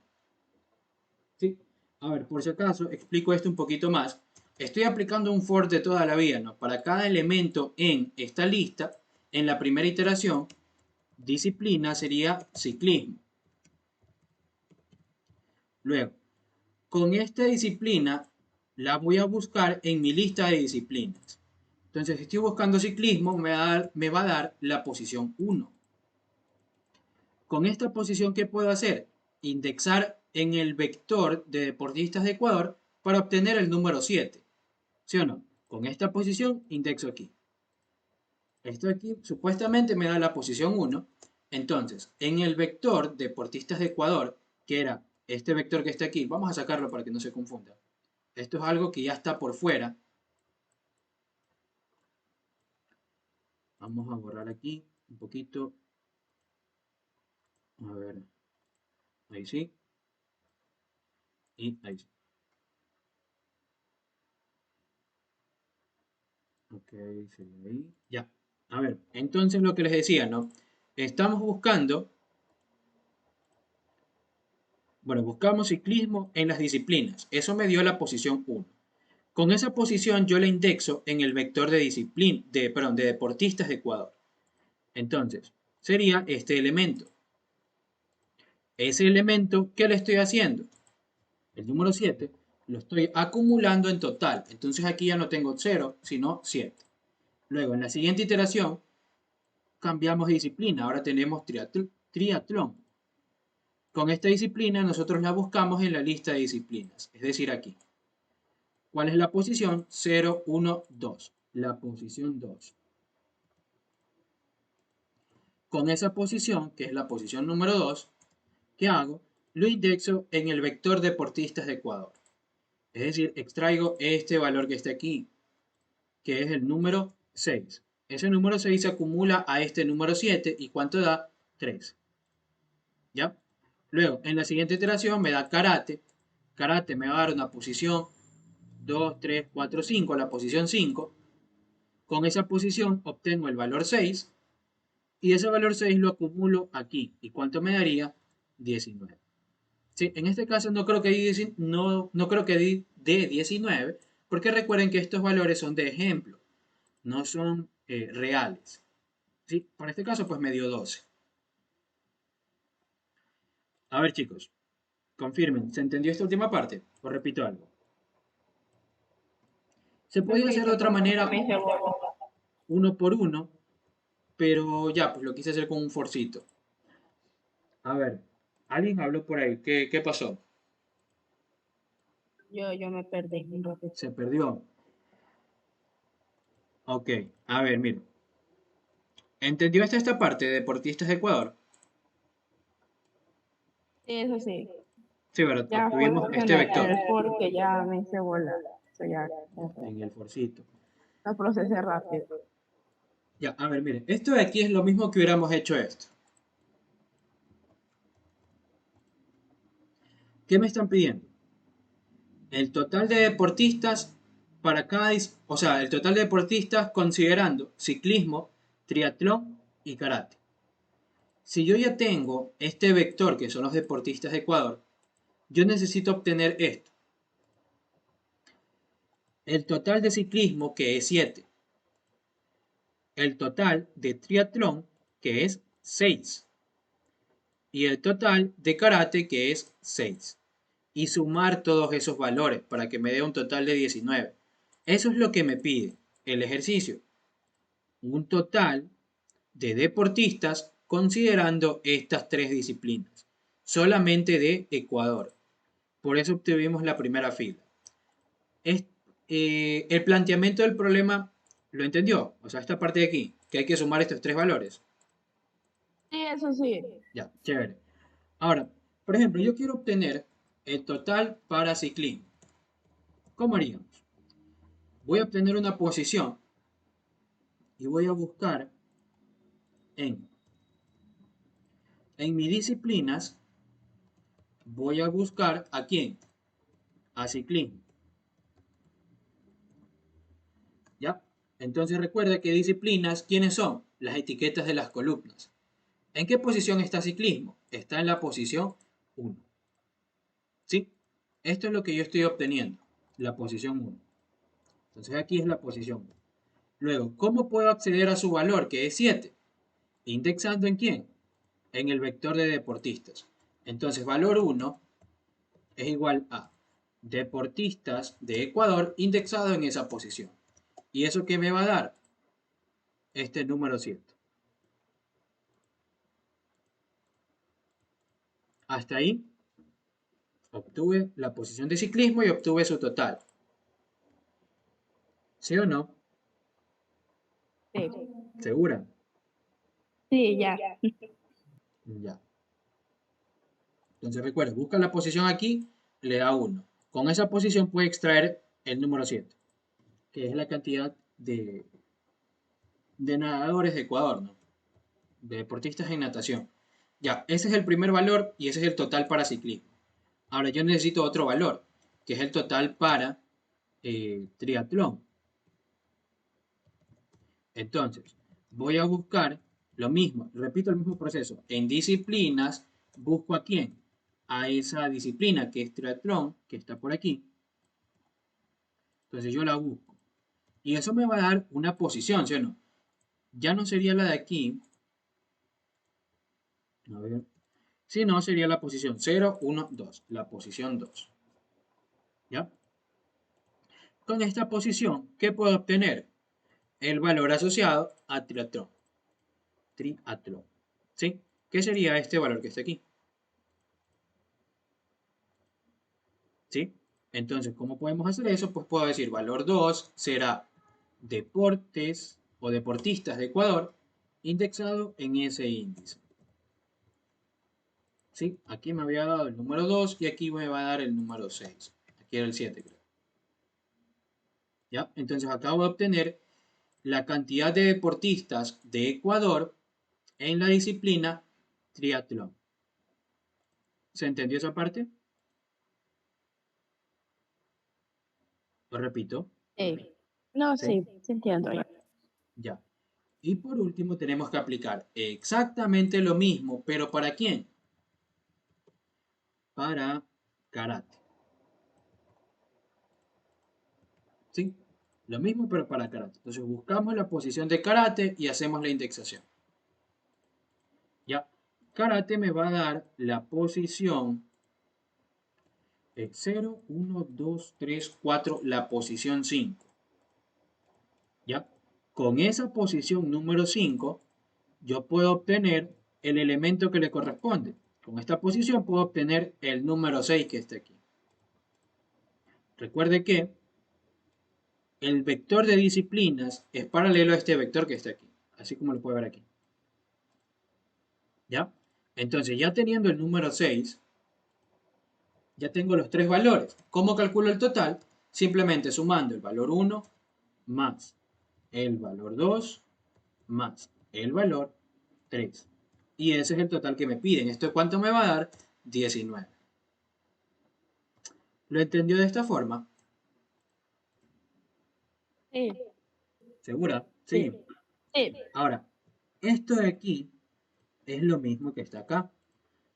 ¿Sí? A ver, por si acaso, explico esto un poquito más. Estoy aplicando un for de toda la vida, ¿no? Para cada elemento en esta lista, en la primera iteración, disciplina sería ciclismo. Luego, con esta disciplina la voy a buscar en mi lista de disciplinas. Entonces, si estoy buscando ciclismo, me va a dar la posición 1. Con esta posición, ¿qué puedo hacer? Indexar en el vector de deportistas de Ecuador para obtener el número 7. ¿Sí o no? Con esta posición, indexo aquí. Esto aquí supuestamente me da la posición 1. Entonces, en el vector deportistas de Ecuador, que era este vector que está aquí, vamos a sacarlo para que no se confunda. Esto es algo que ya está por fuera. Vamos a borrar aquí un poquito. A ver, ahí sí. Y ahí sí. sería ahí. Ya. A ver, entonces lo que les decía, ¿no? Estamos buscando, bueno, buscamos ciclismo en las disciplinas. Eso me dio la posición 1. Con esa posición yo la indexo en el vector de disciplina, perdón, de deportistas de Ecuador. Entonces, sería este elemento. Ese elemento, ¿qué le estoy haciendo? El número 7 lo estoy acumulando en total. Entonces aquí ya no tengo 0, sino 7. Luego, en la siguiente iteración, cambiamos de disciplina. Ahora tenemos triatlón. Con esta disciplina nosotros la buscamos en la lista de disciplinas, es decir, aquí. ¿Cuál es la posición? 0, 1, 2. La posición 2. Con esa posición, que es la posición número 2, ¿qué hago? Lo indexo en el vector deportistas de Ecuador. Es decir, extraigo este valor que está aquí, que es el número 6. Ese número 6 se acumula a este número 7 y ¿cuánto da? 3. ¿Ya? Luego, en la siguiente iteración me da karate. Karate me va a dar una posición 2, 3, 4, 5, la posición 5. Con esa posición obtengo el valor 6 y ese valor 6 lo acumulo aquí. ¿Y cuánto me daría? 19. Sí, en este caso no creo que no creo que dé 19, porque recuerden que estos valores son de ejemplo, no son reales. ¿Sí? Por este caso, pues me dio 12. A ver, chicos, confirmen, ¿se entendió esta última parte? Os repito algo. Se podía hacer de Repito, otra porque se manera, me cebó. uno por uno, pero ya, pues lo quise hacer con un forcito. A ver, alguien habló por ahí. ¿Qué pasó? Yo me perdí un ratito. Se perdió. Ok, a ver, mire. ¿Entendió esta parte de deportistas de Ecuador? Sí, eso sí. Sí, ¿verdad? Ya fue Obtuvimos en este vector el porque ya me cebó la. Eso ya en el forcito. lo procesé rápido. Ya, a ver, mire. Esto de aquí es lo mismo que hubiéramos hecho esto. ¿Qué me están pidiendo? El total de deportistas para cada, o sea, el total de deportistas considerando ciclismo, triatlón y karate. Si yo ya tengo este vector que son los deportistas de Ecuador, yo necesito obtener esto. El total de ciclismo, que es 7. El total de triatlón, que es 6. Y el total de karate, que es 6. Y sumar todos esos valores para que me dé un total de 19. Eso es lo que me pide el ejercicio. Un total de deportistas considerando estas tres disciplinas. Solamente de Ecuador. Por eso obtuvimos la primera fila. Es, el planteamiento del problema lo entendió. O sea, esta parte de aquí, que hay que sumar estos tres valores. Sí, eso sí. Ya, chévere. Ahora, por ejemplo, yo quiero obtener el total para ciclismo. ¿Cómo haríamos? Voy a obtener una posición y voy a buscar en, en mis disciplinas, voy a buscar a quién, a ciclismo. ¿Ya? Entonces recuerda que disciplinas, ¿quiénes son? Las etiquetas de las columnas. ¿En qué posición está ciclismo? Está en la posición 1. ¿Sí? Esto es lo que yo estoy obteniendo, la posición 1. Entonces aquí es la posición 1. Luego, ¿cómo puedo acceder a su valor, que es 7? ¿Indexando en quién? En el vector de deportistas. Entonces, valor 1 es igual a deportistas de Ecuador indexado en esa posición. ¿Y eso qué me va a dar? Este número 7. Hasta ahí obtuve la posición de ciclismo y obtuve su total. ¿Sí o no? Sí, ¿Segura? sí, ya. Ya. Entonces recuerda, busca la posición aquí, le da 1. Con esa posición puede extraer el número 7, que es la cantidad de nadadores de Ecuador, ¿no? De deportistas en natación. Ya, ese es el primer valor y ese es el total para ciclismo. Ahora yo necesito otro valor, que es el total para triatlón. Entonces, voy a buscar lo mismo, repito el mismo proceso. En disciplinas, busco a quién, a esa disciplina que es triatlón, que está por aquí. Entonces yo la busco. Y eso me va a dar una posición, ¿sí o no? Ya no sería la de aquí. A ver. Si no, sería la posición 0, 1, 2. La posición 2. ¿Ya? Con esta posición, ¿qué puedo obtener? El valor asociado a triatlón. Triatlón. ¿Sí? ¿Qué sería este valor que está aquí? ¿Sí? Entonces, ¿cómo podemos hacer eso? Pues puedo decir valor 2 será deportes o deportistas de Ecuador indexado en ese índice. ¿Sí? Aquí me había dado el número 2 y aquí me va a dar el número 6. Aquí era el 7, creo. ¿Ya? Entonces acabo de obtener la cantidad de deportistas de Ecuador en la disciplina triatlón. ¿Se entendió esa parte? Lo repito. Sí. No, ¿Sí? sí, sí entiendo ya. Ya. Y por último tenemos que aplicar exactamente lo mismo, pero ¿para quién? Para karate. ¿Sí? Lo mismo, pero para karate. Entonces buscamos la posición de karate y hacemos la indexación. ¿Ya? Karate me va a dar la posición 0, 1, 2, 3, 4, la posición 5. ¿Ya? Con esa posición número 5, yo puedo obtener el elemento que le corresponde. Con esta posición puedo obtener el número 6 que está aquí. Recuerde que el vector de disciplinas es paralelo a este vector que está aquí, así como lo puede ver aquí. ¿Ya? Entonces, ya teniendo el número 6, ya tengo los tres valores. ¿Cómo calculo el total? Simplemente sumando el valor 1 más el valor 2 más el valor 3. Y ese es el total que me piden. ¿Esto cuánto me va a dar? 19. ¿Lo entendió de esta forma? Sí, ¿Segura? sí, Sí. sí. Ahora, esto de aquí es lo mismo que está acá.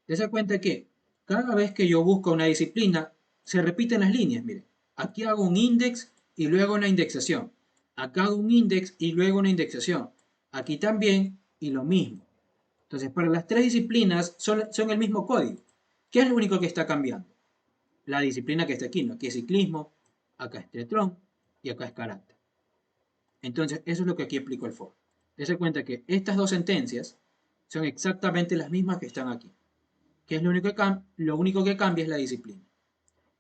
Dese cuenta que cada vez que yo busco una disciplina, se repiten las líneas. Mire, aquí hago un index y luego una indexación. Acá hago un index y luego una indexación. Aquí también y lo mismo. Entonces, para las tres disciplinas son el mismo código. ¿Qué es lo único que está cambiando? La disciplina que está aquí, ¿no? Aquí es ciclismo, acá es triatlón y acá es karate. Entonces, eso es lo que aquí explico el for. Dese cuenta que estas dos sentencias son exactamente las mismas que están aquí. Que es lo único que cambia es la disciplina.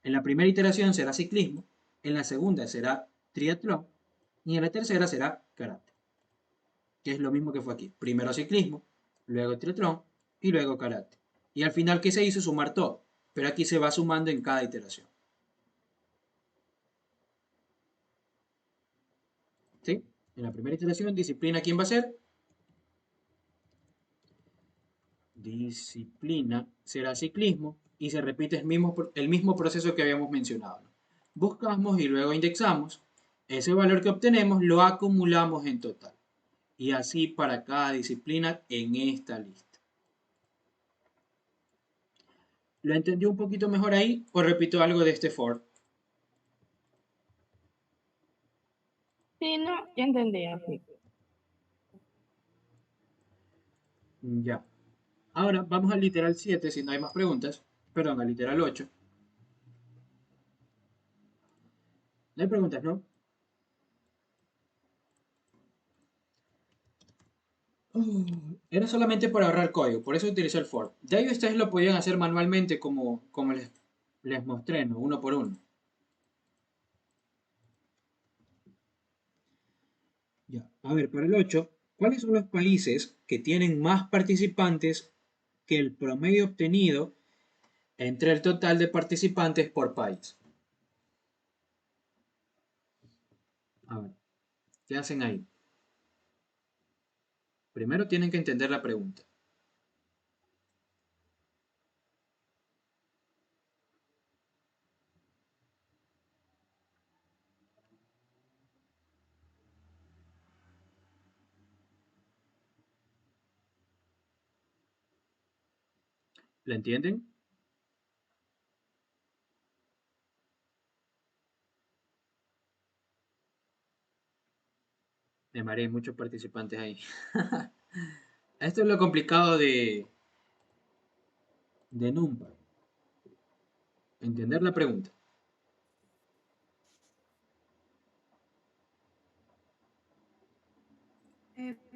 En la primera iteración será ciclismo, en la segunda será triatlón y en la tercera será karate. Que es lo mismo que fue aquí. Primero ciclismo, luego triatlón y luego karate. Y al final, ¿qué se hizo? Sumar todo. Pero aquí se va sumando en cada iteración. ¿Sí? En la primera iteración, disciplina, ¿quién va a ser? Disciplina será ciclismo y se repite el mismo proceso que habíamos mencionado. ¿No? Buscamos y luego indexamos. Ese valor que obtenemos lo acumulamos en total. Y así para cada disciplina en esta lista. ¿Lo entendió un poquito mejor ahí o repito algo de este for? Sí, no, ya entendí, así. Ya. Ahora vamos al literal 7 si no hay más preguntas. Perdón, al literal 8. No hay preguntas, ¿no? Era solamente para ahorrar código, por eso utilicé el for. De ahí ustedes lo podían hacer manualmente como les mostré, ¿no? Uno por uno. Ya. A ver, para el 8, ¿cuáles son los países que tienen más participantes que el promedio obtenido entre el total de participantes por país? A ver, ¿qué hacen ahí? Primero tienen que entender la pregunta. ¿La entienden? Me mareé, muchos participantes ahí. Esto es lo complicado de NumPy. Entender la pregunta.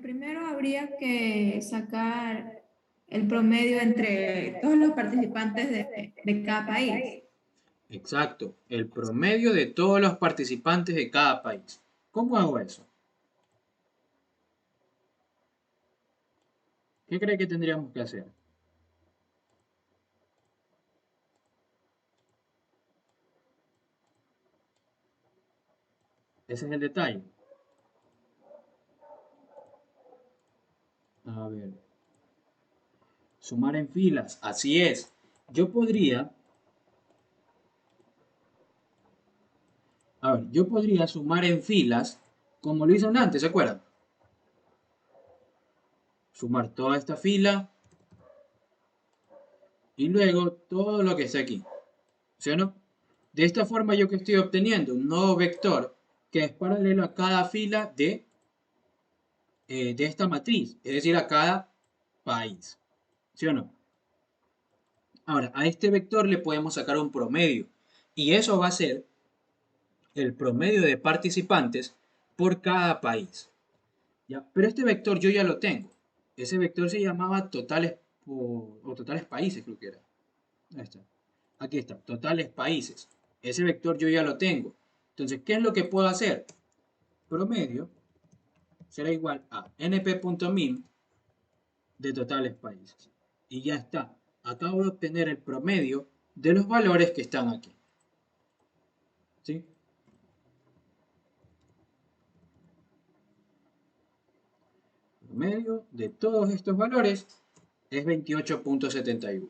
Primero habría que sacar el promedio entre todos los participantes de cada país. Exacto, el promedio de todos los participantes de cada país. ¿Cómo hago eso? ¿Qué cree que tendríamos que hacer? Ese es el detalle. A ver. Sumar en filas. Así es. Yo podría. A ver, yo podría sumar en filas como lo hice antes, ¿se acuerdan? Sumar toda esta fila y luego todo lo que está aquí. ¿Sí o no? De esta forma yo que estoy obteniendo un nuevo vector que es paralelo a cada fila de esta matriz, es decir, a cada país. ¿Sí o no? Ahora, a este vector le podemos sacar un promedio y eso va a ser el promedio de participantes por cada país. ¿Ya? Pero este vector yo ya lo tengo. Ese vector se llamaba totales o totales países, creo que era. Ahí está. Aquí está, totales países. Ese vector yo ya lo tengo. Entonces, ¿qué es lo que puedo hacer? Promedio será igual a np.min de totales países. Y ya está. Acabo de obtener el promedio de los valores que están aquí. ¿Sí? Promedio de todos estos valores es 28.71.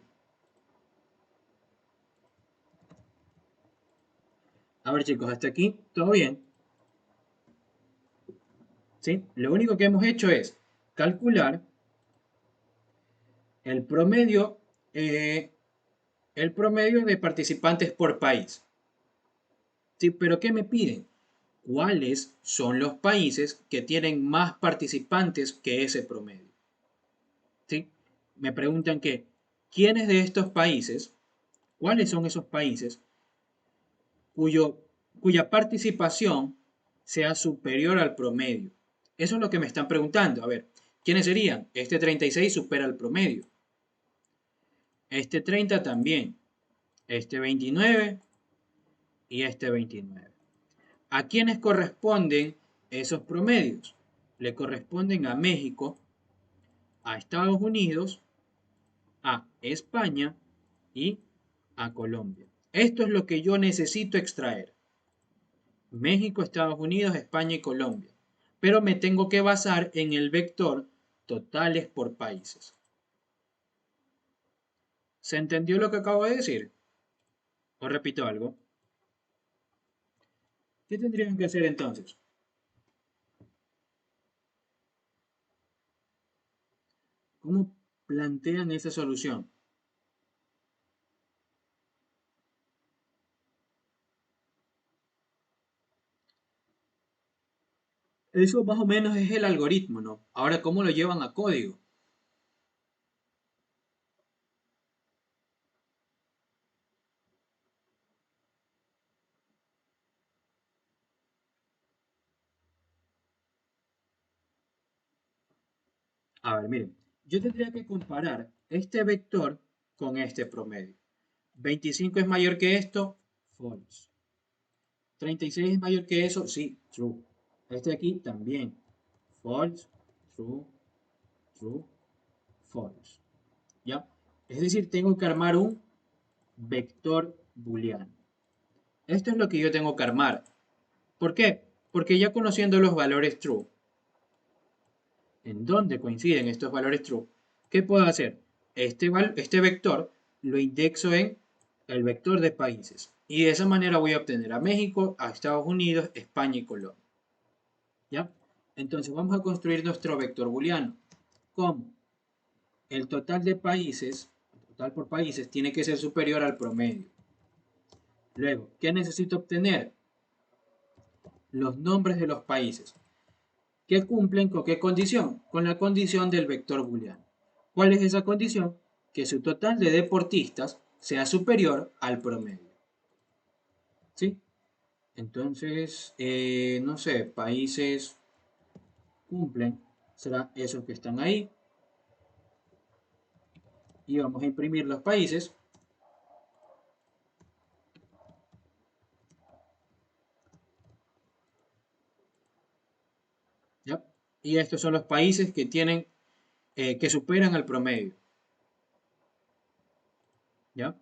A ver chicos, hasta aquí, ¿todo bien? ¿Sí? Lo único que hemos hecho es calcular el promedio, eh, el promedio de participantes por país. ¿Sí? Pero ¿qué me piden? ¿Cuáles son los países que tienen más participantes que ese promedio? ¿Sí? Me preguntan que, ¿quiénes de estos países, cuáles son esos países cuya participación sea superior al promedio? Eso es lo que me están preguntando. A ver, ¿quiénes serían? Este 36 supera el promedio. Este 30 también. Este 29 y este 29. ¿A quiénes corresponden esos promedios? Le corresponden a México, a Estados Unidos, a España y a Colombia. Esto es lo que yo necesito extraer. México, Estados Unidos, España y Colombia. Pero me tengo que basar en el vector totales por países. ¿Se entendió lo que acabo de decir? ¿O repito algo? ¿Qué tendrían que hacer entonces? ¿Cómo plantean esa solución? Eso más o menos es el algoritmo, ¿no? Ahora, ¿cómo lo llevan a código? A ver, miren, yo tendría que comparar este vector con este promedio. 25 es mayor que esto, false. 36 es mayor que eso, sí, true. Este de aquí también, false, true, true, false. ¿Ya? Es decir, tengo que armar un vector booleano. Esto es lo que yo tengo que armar. ¿Por qué? Porque ya conociendo los valores true, en dónde coinciden estos valores true, ¿qué puedo hacer? Este vector lo indexo en el vector de países. Y de esa manera voy a obtener a México, a Estados Unidos, España y Colombia. ¿Ya? Entonces vamos a construir nuestro vector booleano. ¿Cómo? El total de países, total por países, tiene que ser superior al promedio. Luego, ¿qué necesito obtener? Los nombres de los países. ¿Qué cumplen con qué condición? Con la condición del vector booleano. ¿Cuál es esa condición? Que su total de deportistas sea superior al promedio. ¿Sí? Entonces, no sé, países cumplen, será esos que están ahí. Y vamos a imprimir los países. ¿Ya? Y estos son los países que tienen, que superan al promedio. ¿Ya?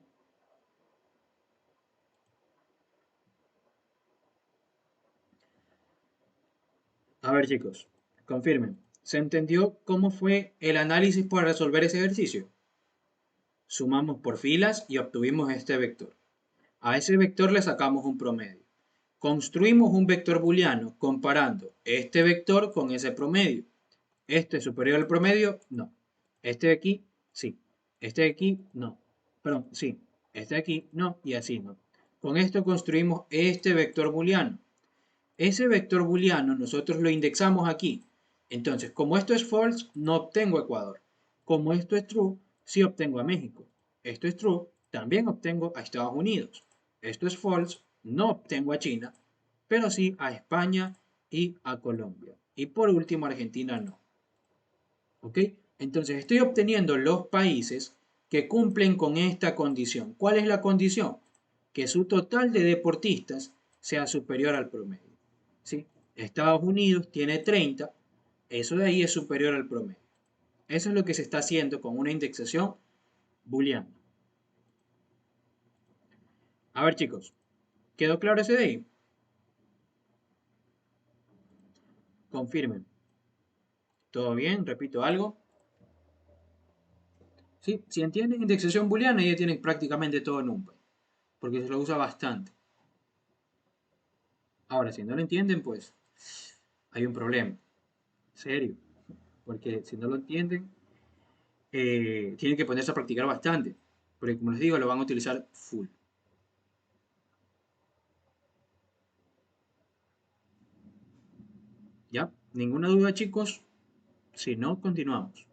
A ver, chicos, confirmen. ¿Se entendió cómo fue el análisis para resolver ese ejercicio? Sumamos por filas y obtuvimos este vector. A ese vector le sacamos un promedio. Construimos un vector booleano comparando este vector con ese promedio. ¿Este es superior al promedio? No. Este de aquí, sí. Este de aquí, no. Perdón, sí. Este de aquí, no. Y así, no. Con esto construimos este vector booleano. Ese vector booleano nosotros lo indexamos aquí. Entonces, como esto es false, no obtengo Ecuador. Como esto es true, sí obtengo a México. Esto es true, también obtengo a Estados Unidos. Esto es false, no obtengo a China, pero sí a España y a Colombia. Y por último, Argentina no. ¿Ok? Entonces, estoy obteniendo los países que cumplen con esta condición. ¿Cuál es la condición? Que su total de deportistas sea superior al promedio. ¿Sí? Estados Unidos tiene 30, eso de ahí es superior al promedio. Eso es lo que se está haciendo con una indexación booleana. A ver, chicos, ¿quedó claro ese de ahí? Confirmen. ¿Todo bien? Repito algo. ¿Sí? Si entienden indexación booleana, ya tienen prácticamente todo NumPy, porque se lo usa bastante. Ahora, si no lo entienden, pues hay un problema. Serio. Porque si no lo entienden, tienen que ponerse a practicar bastante. Porque como les digo, lo van a utilizar full. ¿Ya? ¿Ninguna duda, chicos? Si no, continuamos.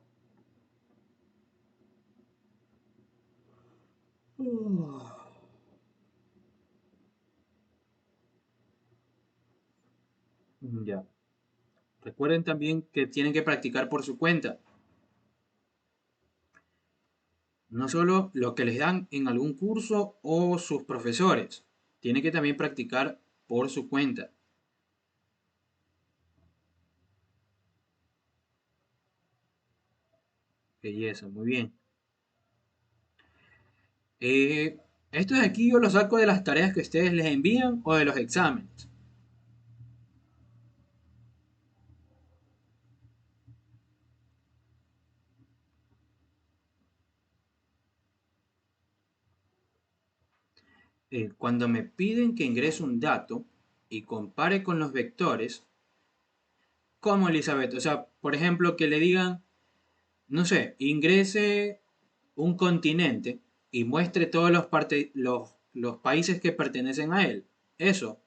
Ya. Recuerden también que tienen que practicar por su cuenta. No solo lo que les dan en algún curso o sus profesores. Tienen que también practicar por su cuenta. Belleza, muy bien. Esto de aquí yo lo saco de las tareas que ustedes les envían o de los exámenes. Cuando me piden que ingrese un dato y compare con los vectores, ¿cómo, Elizabeth? O sea, por ejemplo, que le digan, no sé, ingrese un continente y muestre todos los países que pertenecen a él. Eso.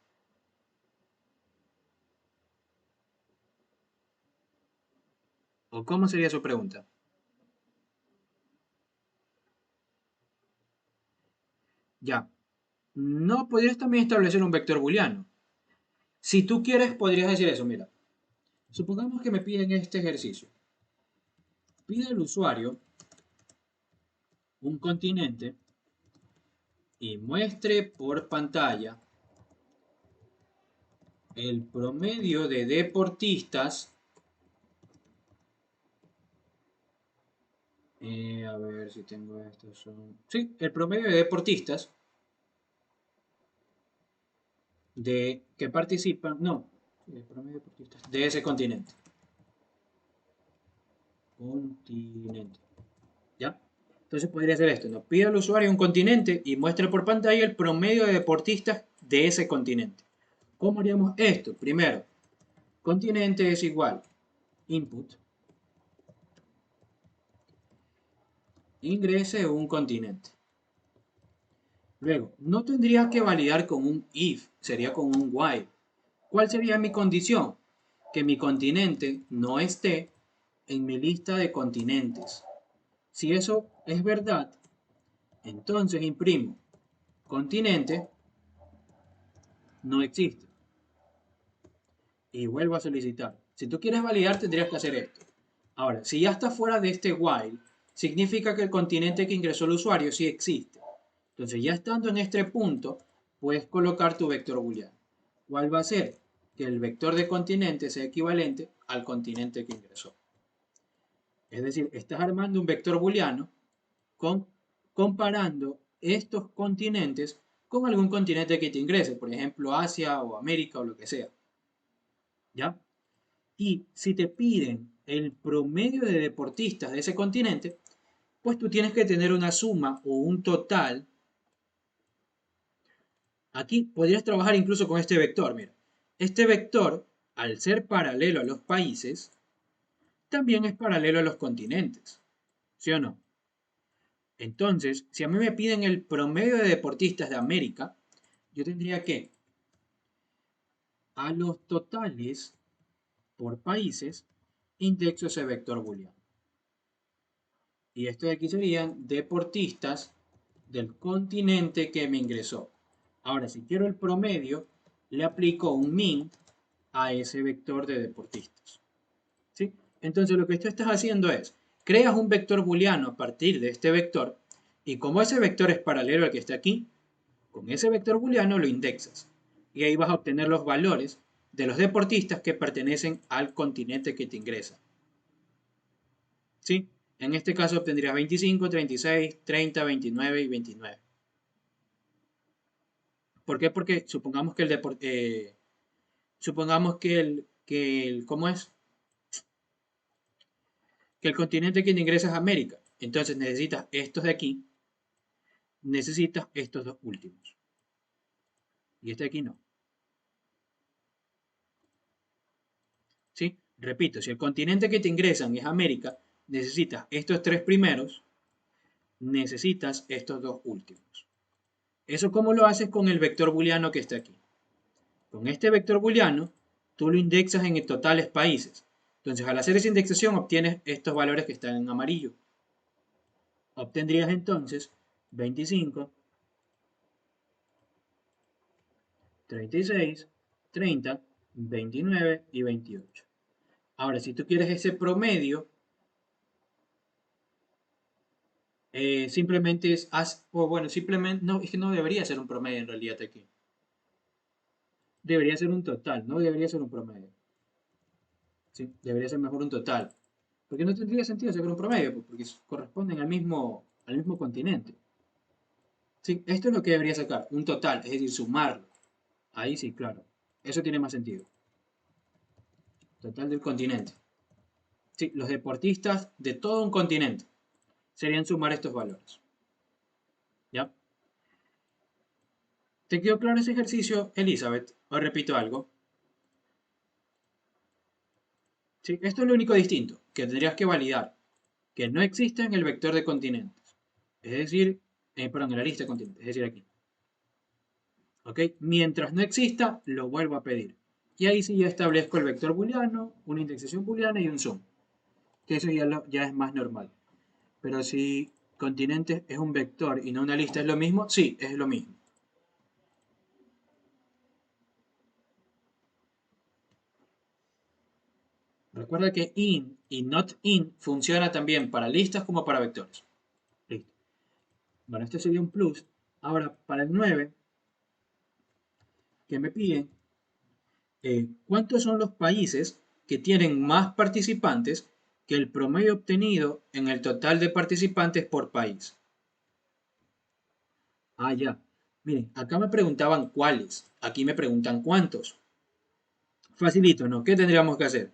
¿O cómo sería su pregunta? Ya. No podrías también establecer un vector booleano. Si tú quieres, podrías decir eso. Mira, supongamos que me piden este ejercicio. Pide al usuario un continente y muestre por pantalla el promedio de deportistas. A ver si tengo estos. Sí, el promedio de deportistas de que participan. No, el promedio de deportistas de ese continente. Continente. ¿Ya? Entonces podría ser esto. Nos pide al usuario un continente y muestre por pantalla el promedio de deportistas de ese continente. ¿Cómo haríamos esto? Primero, continente es igual input ingrese un continente. Luego, no tendría que validar con un if, sería con un while. ¿Cuál sería mi condición? Que mi continente no esté en mi lista de continentes. Si eso es verdad, entonces imprimo continente no existe y vuelvo a solicitar. Si tú quieres validar, tendrías que hacer esto. Ahora, si ya está fuera de este while, significa que el continente que ingresó el usuario sí existe. Entonces, ya estando en este punto, puedes colocar tu vector booleano. ¿Cuál va a ser? Que el vector de continente sea equivalente al continente que ingresó. Es decir, estás armando un vector booleano comparando estos continentes con algún continente que te ingrese, por ejemplo, Asia o América o lo que sea. ¿Ya? Y si te piden el promedio de deportistas de ese continente, pues tú tienes que tener una suma o un total. Aquí podrías trabajar incluso con este vector, mira. Este vector, al ser paralelo a los países, también es paralelo a los continentes. ¿Sí o no? Entonces, si a mí me piden el promedio de deportistas de América, yo tendría que a los totales por países indexo ese vector booleano. Y esto de aquí serían deportistas del continente que me ingresó. Ahora, si quiero el promedio, le aplico un min a ese vector de deportistas. ¿Sí? Entonces, lo que tú estás haciendo es, creas un vector booleano a partir de este vector, y como ese vector es paralelo al que está aquí, con ese vector booleano lo indexas. Y ahí vas a obtener los valores de los deportistas que pertenecen al continente que te ingresa. ¿Sí? En este caso obtendrías 25, 36, 30, 29 y 29. ¿Por qué? Porque supongamos que ¿cómo es? Que el continente que te ingresa es América. Entonces necesitas estos de aquí, necesitas estos dos últimos. Y este de aquí no. ¿Sí? Repito, si el continente que te ingresan es América, necesitas estos tres primeros, necesitas estos dos últimos. ¿Eso cómo lo haces con el vector booleano que está aquí? Con este vector booleano, tú lo indexas en totales países. Entonces, al hacer esa indexación, obtienes estos valores que están en amarillo. Obtendrías entonces 25, 36, 30, 29 y 28. Ahora, si tú quieres ese promedio, simplemente simplemente, no, es que no debería ser un promedio en realidad aquí. Debería ser un total, no debería ser un promedio. ¿Sí? Debería ser mejor un total. Porque no tendría sentido sacar un promedio, pues, porque corresponden al mismo continente. ¿Sí? Esto es lo que debería sacar, un total, es decir, sumarlo. Ahí sí, claro. Eso tiene más sentido. Total del continente. Sí, los deportistas de todo un continente serían sumar estos valores. ¿Ya? ¿Te quedó claro ese ejercicio, Elizabeth? Os repito algo. ¿Sí? Esto es lo único distinto, que tendrías que validar, que no existe en el vector de continentes. Es decir, perdón, en la lista de continentes, es decir, aquí. ¿Ok? Mientras no exista, lo vuelvo a pedir. Y ahí sí ya establezco el vector booleano, una indexación booleana y un zoom. Que eso ya es más normal. Pero si continentes es un vector y no una lista, ¿es lo mismo? Sí, es lo mismo. Recuerda que in y not in funciona también para listas como para vectores. Listo. Bueno, este sería un plus. Ahora, para el 9, que me piden, ¿cuántos son los países que tienen más participantes que el promedio obtenido en el total de participantes por país? Ah, ya. Miren, acá me preguntaban cuáles. Aquí me preguntan cuántos. Facilito, ¿no? ¿Qué tendríamos que hacer?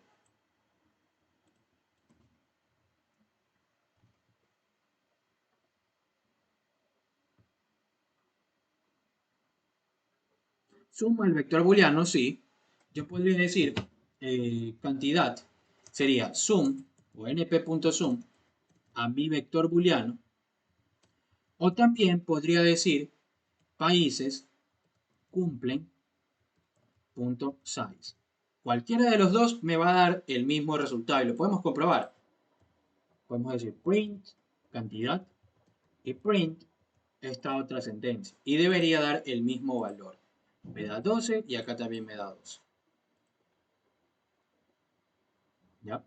Suma el vector booleano, sí. Yo podría decir cantidad. Sería sum o np.sum a mi vector booleano. O también podría decir países cumplen punto size. Cualquiera de los dos me va a dar el mismo resultado y lo podemos comprobar. Podemos decir print, cantidad, y print esta otra sentencia. Y debería dar el mismo valor. Me da 12 y acá también me da 12. ¿Ya?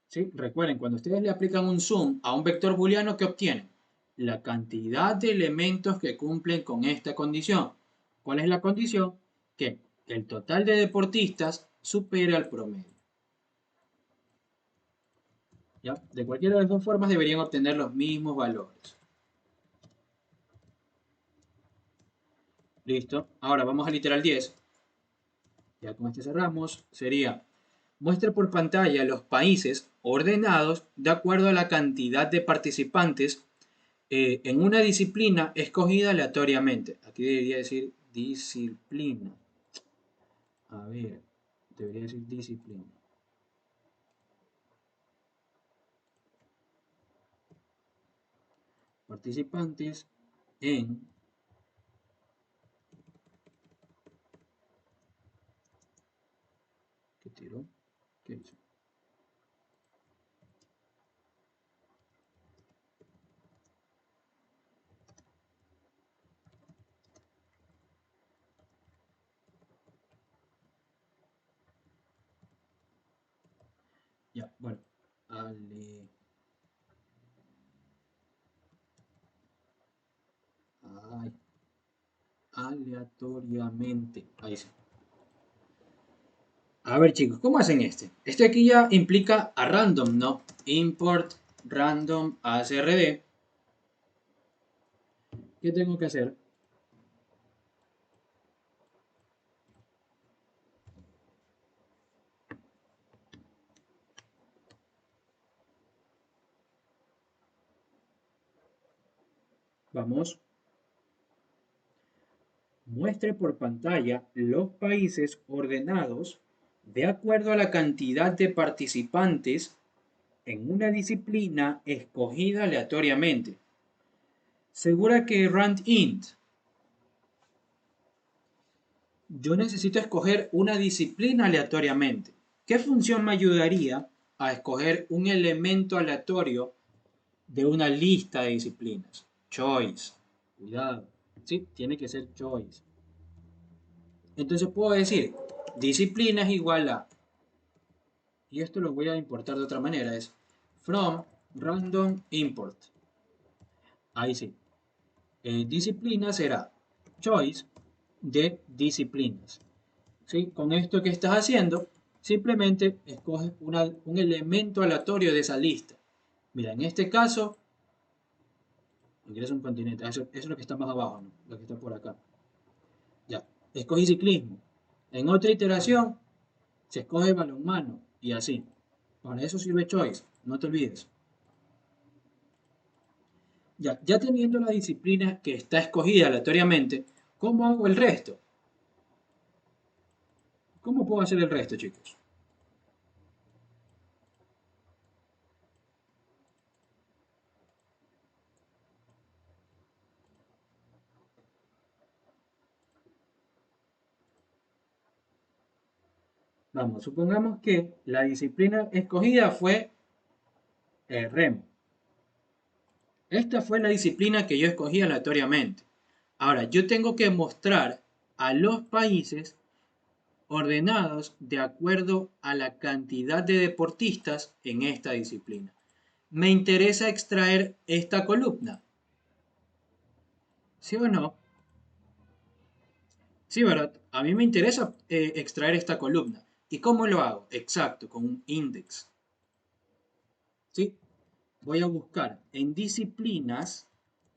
¿Sí? Recuerden, cuando ustedes le aplican un zoom a un vector booleano, ¿qué obtienen? La cantidad de elementos que cumplen con esta condición. ¿Cuál es la condición? Que el total de deportistas supere al promedio. ¿Ya? De cualquiera de las dos formas deberían obtener los mismos valores. Listo. Ahora vamos al literal 10. Ya con este cerramos. Sería, muestre por pantalla los países ordenados de acuerdo a la cantidad de participantes en una disciplina escogida aleatoriamente. Aquí debería decir disciplina. A ver, debería decir disciplina. Participantes en ¿qué tiró? ¿Qué hizo? Ya, bueno. Ay, aleatoriamente. Ahí sí. A ver, chicos, ¿cómo hacen este? Este aquí ya implica a random, ¿no? Import random ASRD. ¿Qué tengo que hacer? Vamos. Muestre por pantalla los países ordenados de acuerdo a la cantidad de participantes en una disciplina escogida aleatoriamente. Segura que randint. Yo necesito escoger una disciplina aleatoriamente. ¿Qué función me ayudaría a escoger un elemento aleatorio de una lista de disciplinas? Choice. Cuidado. Sí, tiene que ser choice. Entonces puedo decir, disciplina es igual a, y esto lo voy a importar de otra manera, es from random import. Ahí sí. Disciplina será choice de disciplinas. ¿Sí? Con esto que estás haciendo, simplemente escoges un elemento aleatorio de esa lista. Mira, en este caso, ingresa un continente. Eso es lo que está más abajo, ¿no? Lo que está por acá. Ya, escogí ciclismo. En otra iteración, se escoge balonmano y así. Para eso sirve choice, no te olvides. Ya teniendo la disciplina que está escogida aleatoriamente, ¿cómo hago el resto? ¿Cómo puedo hacer el resto, chicos? Vamos, supongamos que la disciplina escogida fue el remo. Esta fue la disciplina que yo escogí aleatoriamente. Ahora, yo tengo que mostrar a los países ordenados de acuerdo a la cantidad de deportistas en esta disciplina. Me interesa extraer esta columna. ¿Sí o no? Sí, ¿verdad? A mí me interesa extraer esta columna. ¿Y cómo lo hago? Exacto, con un index. ¿Sí? Voy a buscar en disciplinas,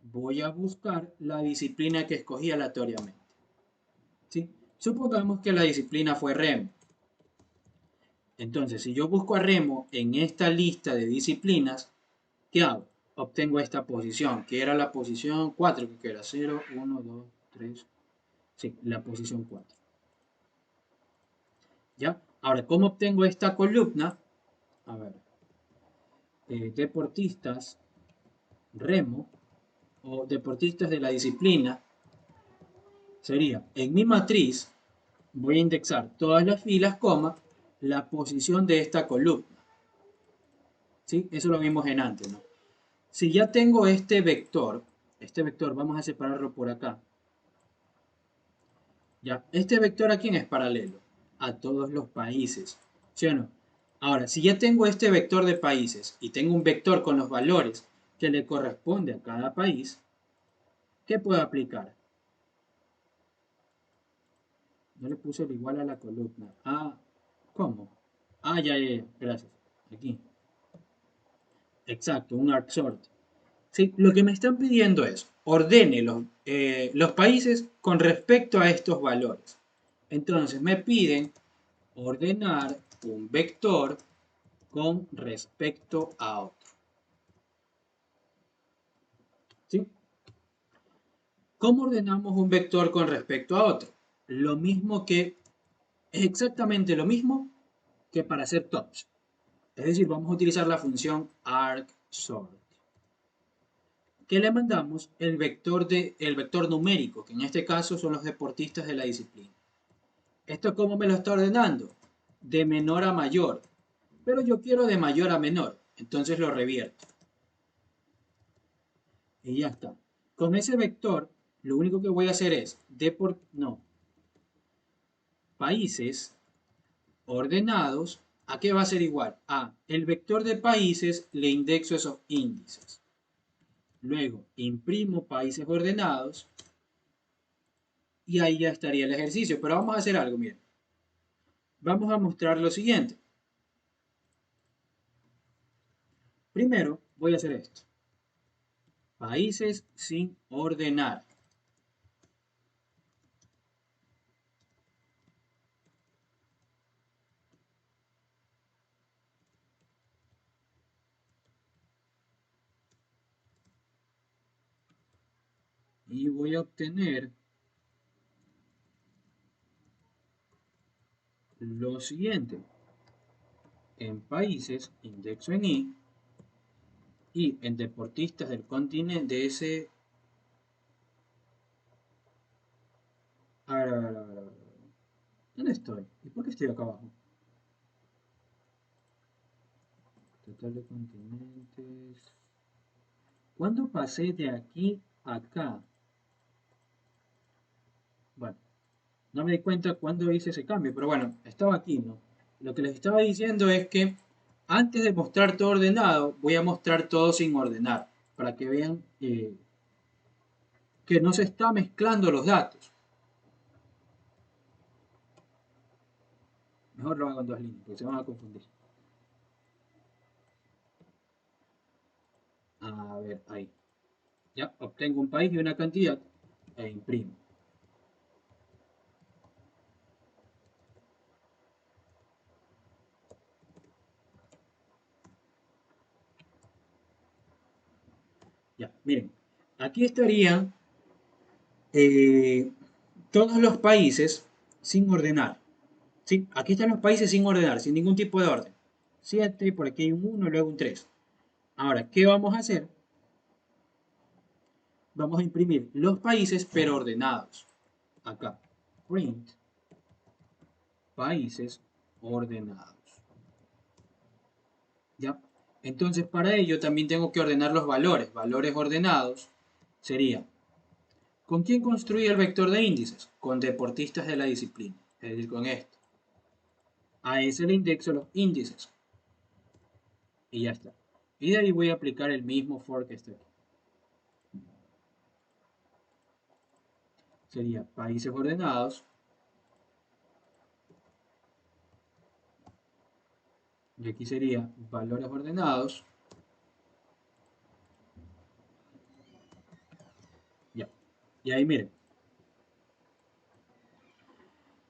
voy a buscar la disciplina que escogí aleatoriamente. ¿Sí? Supongamos que la disciplina fue remo. Entonces, si yo busco a remo en esta lista de disciplinas, ¿qué hago? Obtengo esta posición, que era la posición 4, que era 0, 1, 2, 3. Sí, la posición 4. ¿Ya? Ahora, ¿cómo obtengo esta columna? A ver. deportistas remo o deportistas de la disciplina, sería en mi matriz voy a indexar todas las filas, coma, la posición de esta columna. ¿Sí? Eso lo vimos en antes, ¿no? Si ya tengo este vector vamos a separarlo por acá. Ya, este vector a quién es paralelo? A todos los países, ¿sí o no? Ahora, si ya tengo este vector de países y tengo un vector con los valores que le corresponde a cada país, ¿qué puedo aplicar? No le puse el igual a la columna. Ah, ¿cómo? Ah, ya, gracias. Aquí. Exacto, un arcsort. Sí, lo que me están pidiendo es ordene los países con respecto a estos valores. Entonces me piden ordenar un vector con respecto a otro. ¿Sí? ¿Cómo ordenamos un vector con respecto a otro? Lo mismo que, es exactamente lo mismo que para hacer tops. Es decir, vamos a utilizar la función arcsort, que le mandamos el vector numérico, que en este caso son los deportistas de la disciplina. ¿Esto cómo me lo está ordenando? De menor a mayor. Pero yo quiero de mayor a menor, entonces lo revierto. Y ya está. Con ese vector, lo único que voy a hacer es países ordenados. ¿A qué va a ser igual? A el vector de países le indexo esos índices. Luego imprimo países ordenados y ahí ya estaría el ejercicio. Pero vamos a hacer algo, miren. Vamos a mostrar lo siguiente. Primero voy a hacer esto. Países sin ordenar. Y voy a obtener lo siguiente. En países, indexo en I, y en deportistas del continente de ese... A ver. ¿Dónde estoy? ¿Y por qué estoy acá abajo? Total de continentes. ¿Cuándo pasé de aquí a acá? Bueno, no me di cuenta cuándo hice ese cambio, pero bueno, estaba aquí, ¿no? Lo que les estaba diciendo es que antes de mostrar todo ordenado, voy a mostrar todo sin ordenar, para que vean que no se está mezclando los datos. Mejor lo hago en dos líneas, porque se van a confundir. A ver, ahí. Ya, obtengo un país y una cantidad e imprimo. Ya, miren, aquí estarían todos los países sin ordenar. ¿Sí? Aquí están los países sin ordenar, sin ningún tipo de orden. 7, por aquí hay un 1, luego un 3. Ahora, ¿qué vamos a hacer? Vamos a imprimir los países, pero ordenados. Acá, print, países ordenados. ¿Ya? Entonces, para ello también tengo que ordenar los valores. Valores ordenados sería, ¿con quién construí el vector de índices? Con deportistas de la disciplina, es decir, con esto. A ese le indexo los índices. Y ya está. Y de ahí voy a aplicar el mismo for que está aquí. Sería países ordenados. Y aquí sería valores ordenados. Ya. Y ahí miren.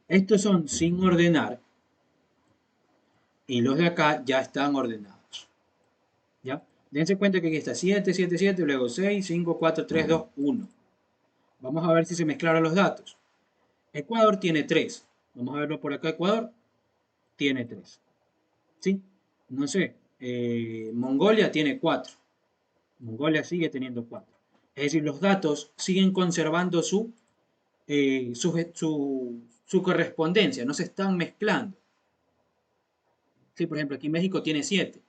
Estos son sin ordenar. Y los de acá ya están ordenados. ¿Ya? Dense cuenta que aquí está 7, 7, 7, luego 6, 5, 4, 3, 2, 1. Vamos a ver si se mezclaron los datos. Ecuador tiene 3. Vamos a verlo por acá. Ecuador tiene 3. ¿Sí? No sé. Mongolia tiene 4. Mongolia sigue teniendo 4. Es decir, los datos siguen conservando su correspondencia, no se están mezclando. Sí, por ejemplo, aquí México tiene 7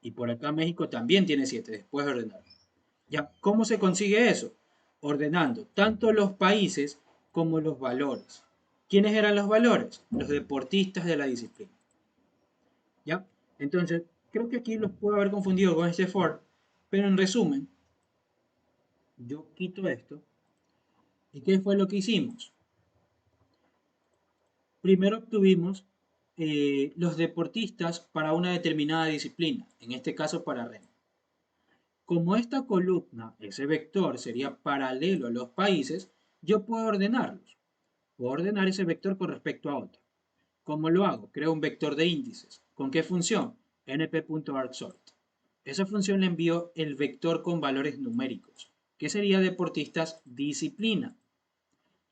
y por acá México también tiene 7, después de ordenar. ¿Ya? ¿Cómo se consigue eso? Ordenando tanto los países como los valores. ¿Quiénes eran los valores? Los deportistas de la disciplina. ¿Ya? Entonces, creo que aquí los puedo haber confundido con este for, pero en resumen, yo quito esto. ¿Y qué fue lo que hicimos? Primero obtuvimos los deportistas para una determinada disciplina, en este caso para remo. Como esta columna, ese vector, sería paralelo a los países, yo puedo ordenarlos. Puedo ordenar ese vector con respecto a otro. ¿Cómo lo hago? Creo un vector de índices. ¿Con qué función? np.arcsort. Esa función le envío el vector con valores numéricos, que sería deportistas disciplina.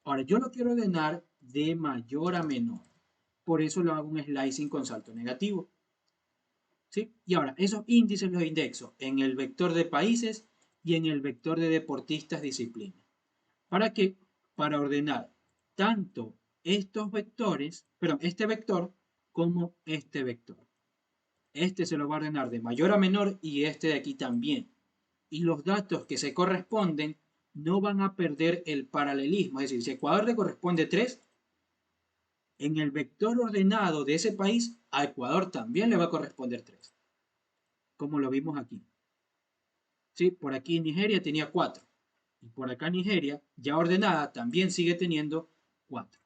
Ahora, yo lo quiero ordenar de mayor a menor. Por eso lo hago un slicing con salto negativo. ¿Sí? Y ahora, esos índices los indexo en el vector de países y en el vector de deportistas disciplina. ¿Para qué? Para ordenar tanto estos vectores, perdón, este vector como este vector. Este se lo va a ordenar de mayor a menor y este de aquí también. Y los datos que se corresponden no van a perder el paralelismo. Es decir, si Ecuador le corresponde 3, en el vector ordenado de ese país, a Ecuador también le va a corresponder 3. Como lo vimos aquí. ¿Sí? Por aquí Nigeria tenía 4. Y por acá Nigeria, ya ordenada, también sigue teniendo 4.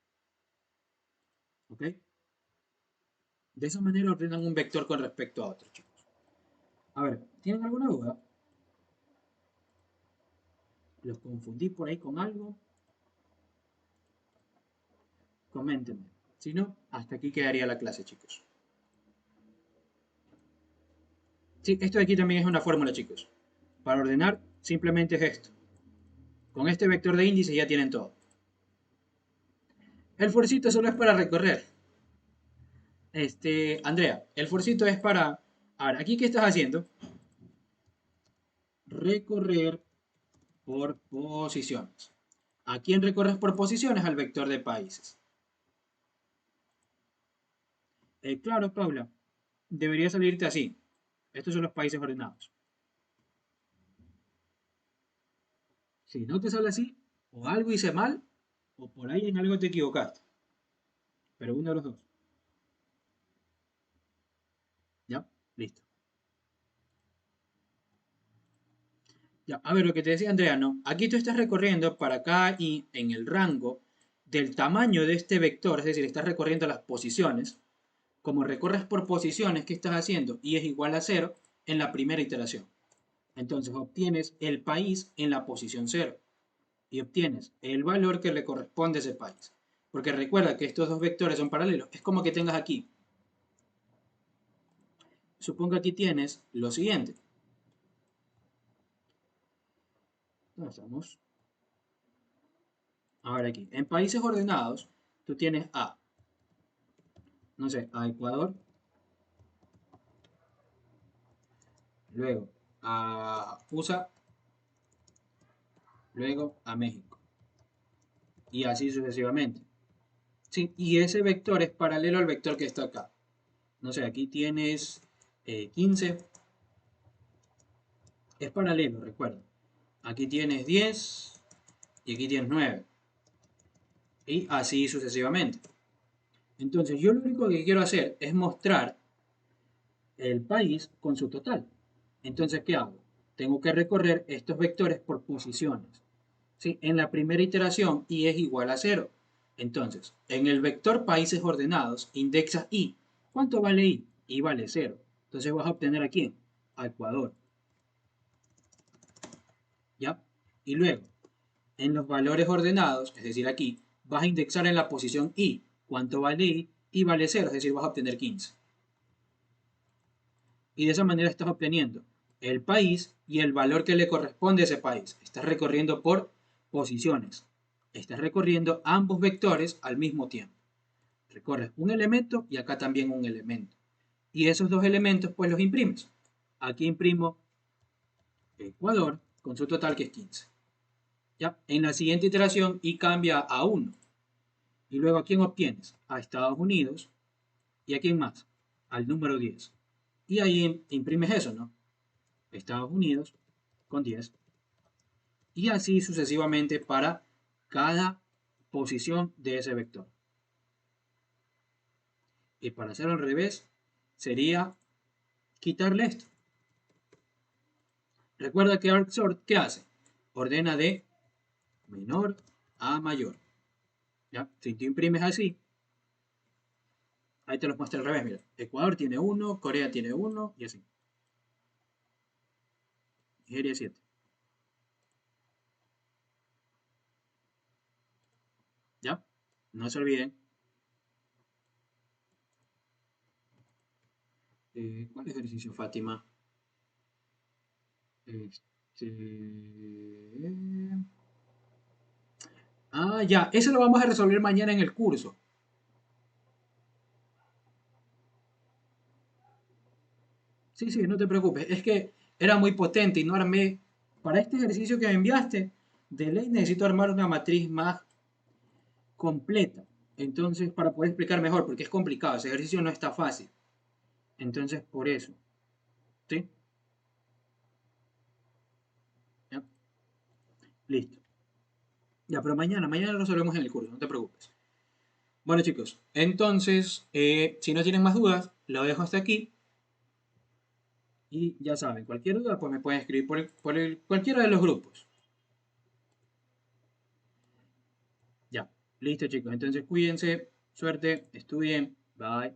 ¿Ok? De esa manera ordenan un vector con respecto a otro, chicos. A ver, ¿tienen alguna duda? ¿Los confundí por ahí con algo? Coméntenme. Si no, hasta aquí quedaría la clase, chicos. Sí, esto de aquí también es una fórmula, chicos. Para ordenar, simplemente es esto. Con este vector de índice ya tienen todo. El forcito solo es para recorrer. Andrea, el forcito es para... Ahora, ¿aquí qué estás haciendo? Recorrer por posiciones. ¿A quién recorres por posiciones? Al vector de países. Claro, Paula. Debería salirte así. Estos son los países ordenados. Si no te sale así, o algo hice mal, o por ahí en algo te equivocaste. Pero uno de los dos. ¿Ya? Listo. Ya, a ver, lo que te decía Andrea, ¿no? Aquí tú estás recorriendo para acá y en el rango del tamaño de este vector, es decir, estás recorriendo las posiciones. Como recorres por posiciones, ¿qué estás haciendo? Y es igual a 0 en la primera iteración. Entonces obtienes el país en la posición 0 y obtienes el valor que le corresponde a ese país. Porque recuerda que estos dos vectores son paralelos. Es como que tengas aquí. Supongo que aquí tienes lo siguiente. ¿Dónde estamos? Ahora aquí. En países ordenados, tú tienes no sé, a Ecuador, luego a USA, luego a México. Y así sucesivamente. Sí, y ese vector es paralelo al vector que está acá. No sé, aquí tienes 15. Es paralelo, recuerda. Aquí tienes 10 y aquí tienes 9. Y así sucesivamente. Entonces yo lo único que quiero hacer es mostrar el país con su total. Entonces, ¿qué hago? Tengo que recorrer estos vectores por posiciones. ¿Sí? En la primera iteración, y es igual a 0. Entonces, en el vector países ordenados, indexas i. ¿Cuánto vale i? I vale 0. Entonces vas a obtener a quién? A Ecuador. ¿Ya? Y luego, en los valores ordenados, es decir, aquí, vas a indexar en la posición i. ¿Cuánto vale i? I vale 0, es decir, vas a obtener 15. Y de esa manera estás obteniendo el país y el valor que le corresponde a ese país. Estás recorriendo por posiciones. Estás recorriendo ambos vectores al mismo tiempo. Recorres un elemento y acá también un elemento. Y esos dos elementos pues los imprimes. Aquí imprimo Ecuador con su total que es 15. ¿Ya? En la siguiente iteración y cambia a 1. Y luego, ¿a quién obtienes? A Estados Unidos. ¿Y a quién más? Al número 10. Y ahí imprimes eso, ¿no? Estados Unidos con 10. Y así sucesivamente para cada posición de ese vector. Y para hacerlo al revés, sería quitarle esto. Recuerda que ArcSort, ¿qué hace? Ordena de menor a mayor. ¿Ya? Si tú imprimes así, ahí te los muestra al revés, mira. Ecuador tiene 1, Corea tiene 1 y así. Nigeria 7. ¿Ya? No se olviden. ¿Cuál ejercicio, Fátima? Este... Ah, ya. Eso lo vamos a resolver mañana en el curso. Sí, sí, no te preocupes. Es que era muy potente y no armé. Para este ejercicio que me enviaste, de ley necesito armar una matriz más completa. Entonces, para poder explicar mejor, porque es complicado, ese ejercicio no está fácil. Entonces, por eso. ¿Sí? ¿Ya? Listo. Ya, pero mañana lo resolvemos en el curso, no te preocupes. Bueno, chicos, entonces, si no tienen más dudas, lo dejo hasta aquí. Y ya saben, cualquier duda, pues me pueden escribir cualquiera de los grupos. Ya, listo, chicos. Entonces, cuídense, suerte, estudien. Bye.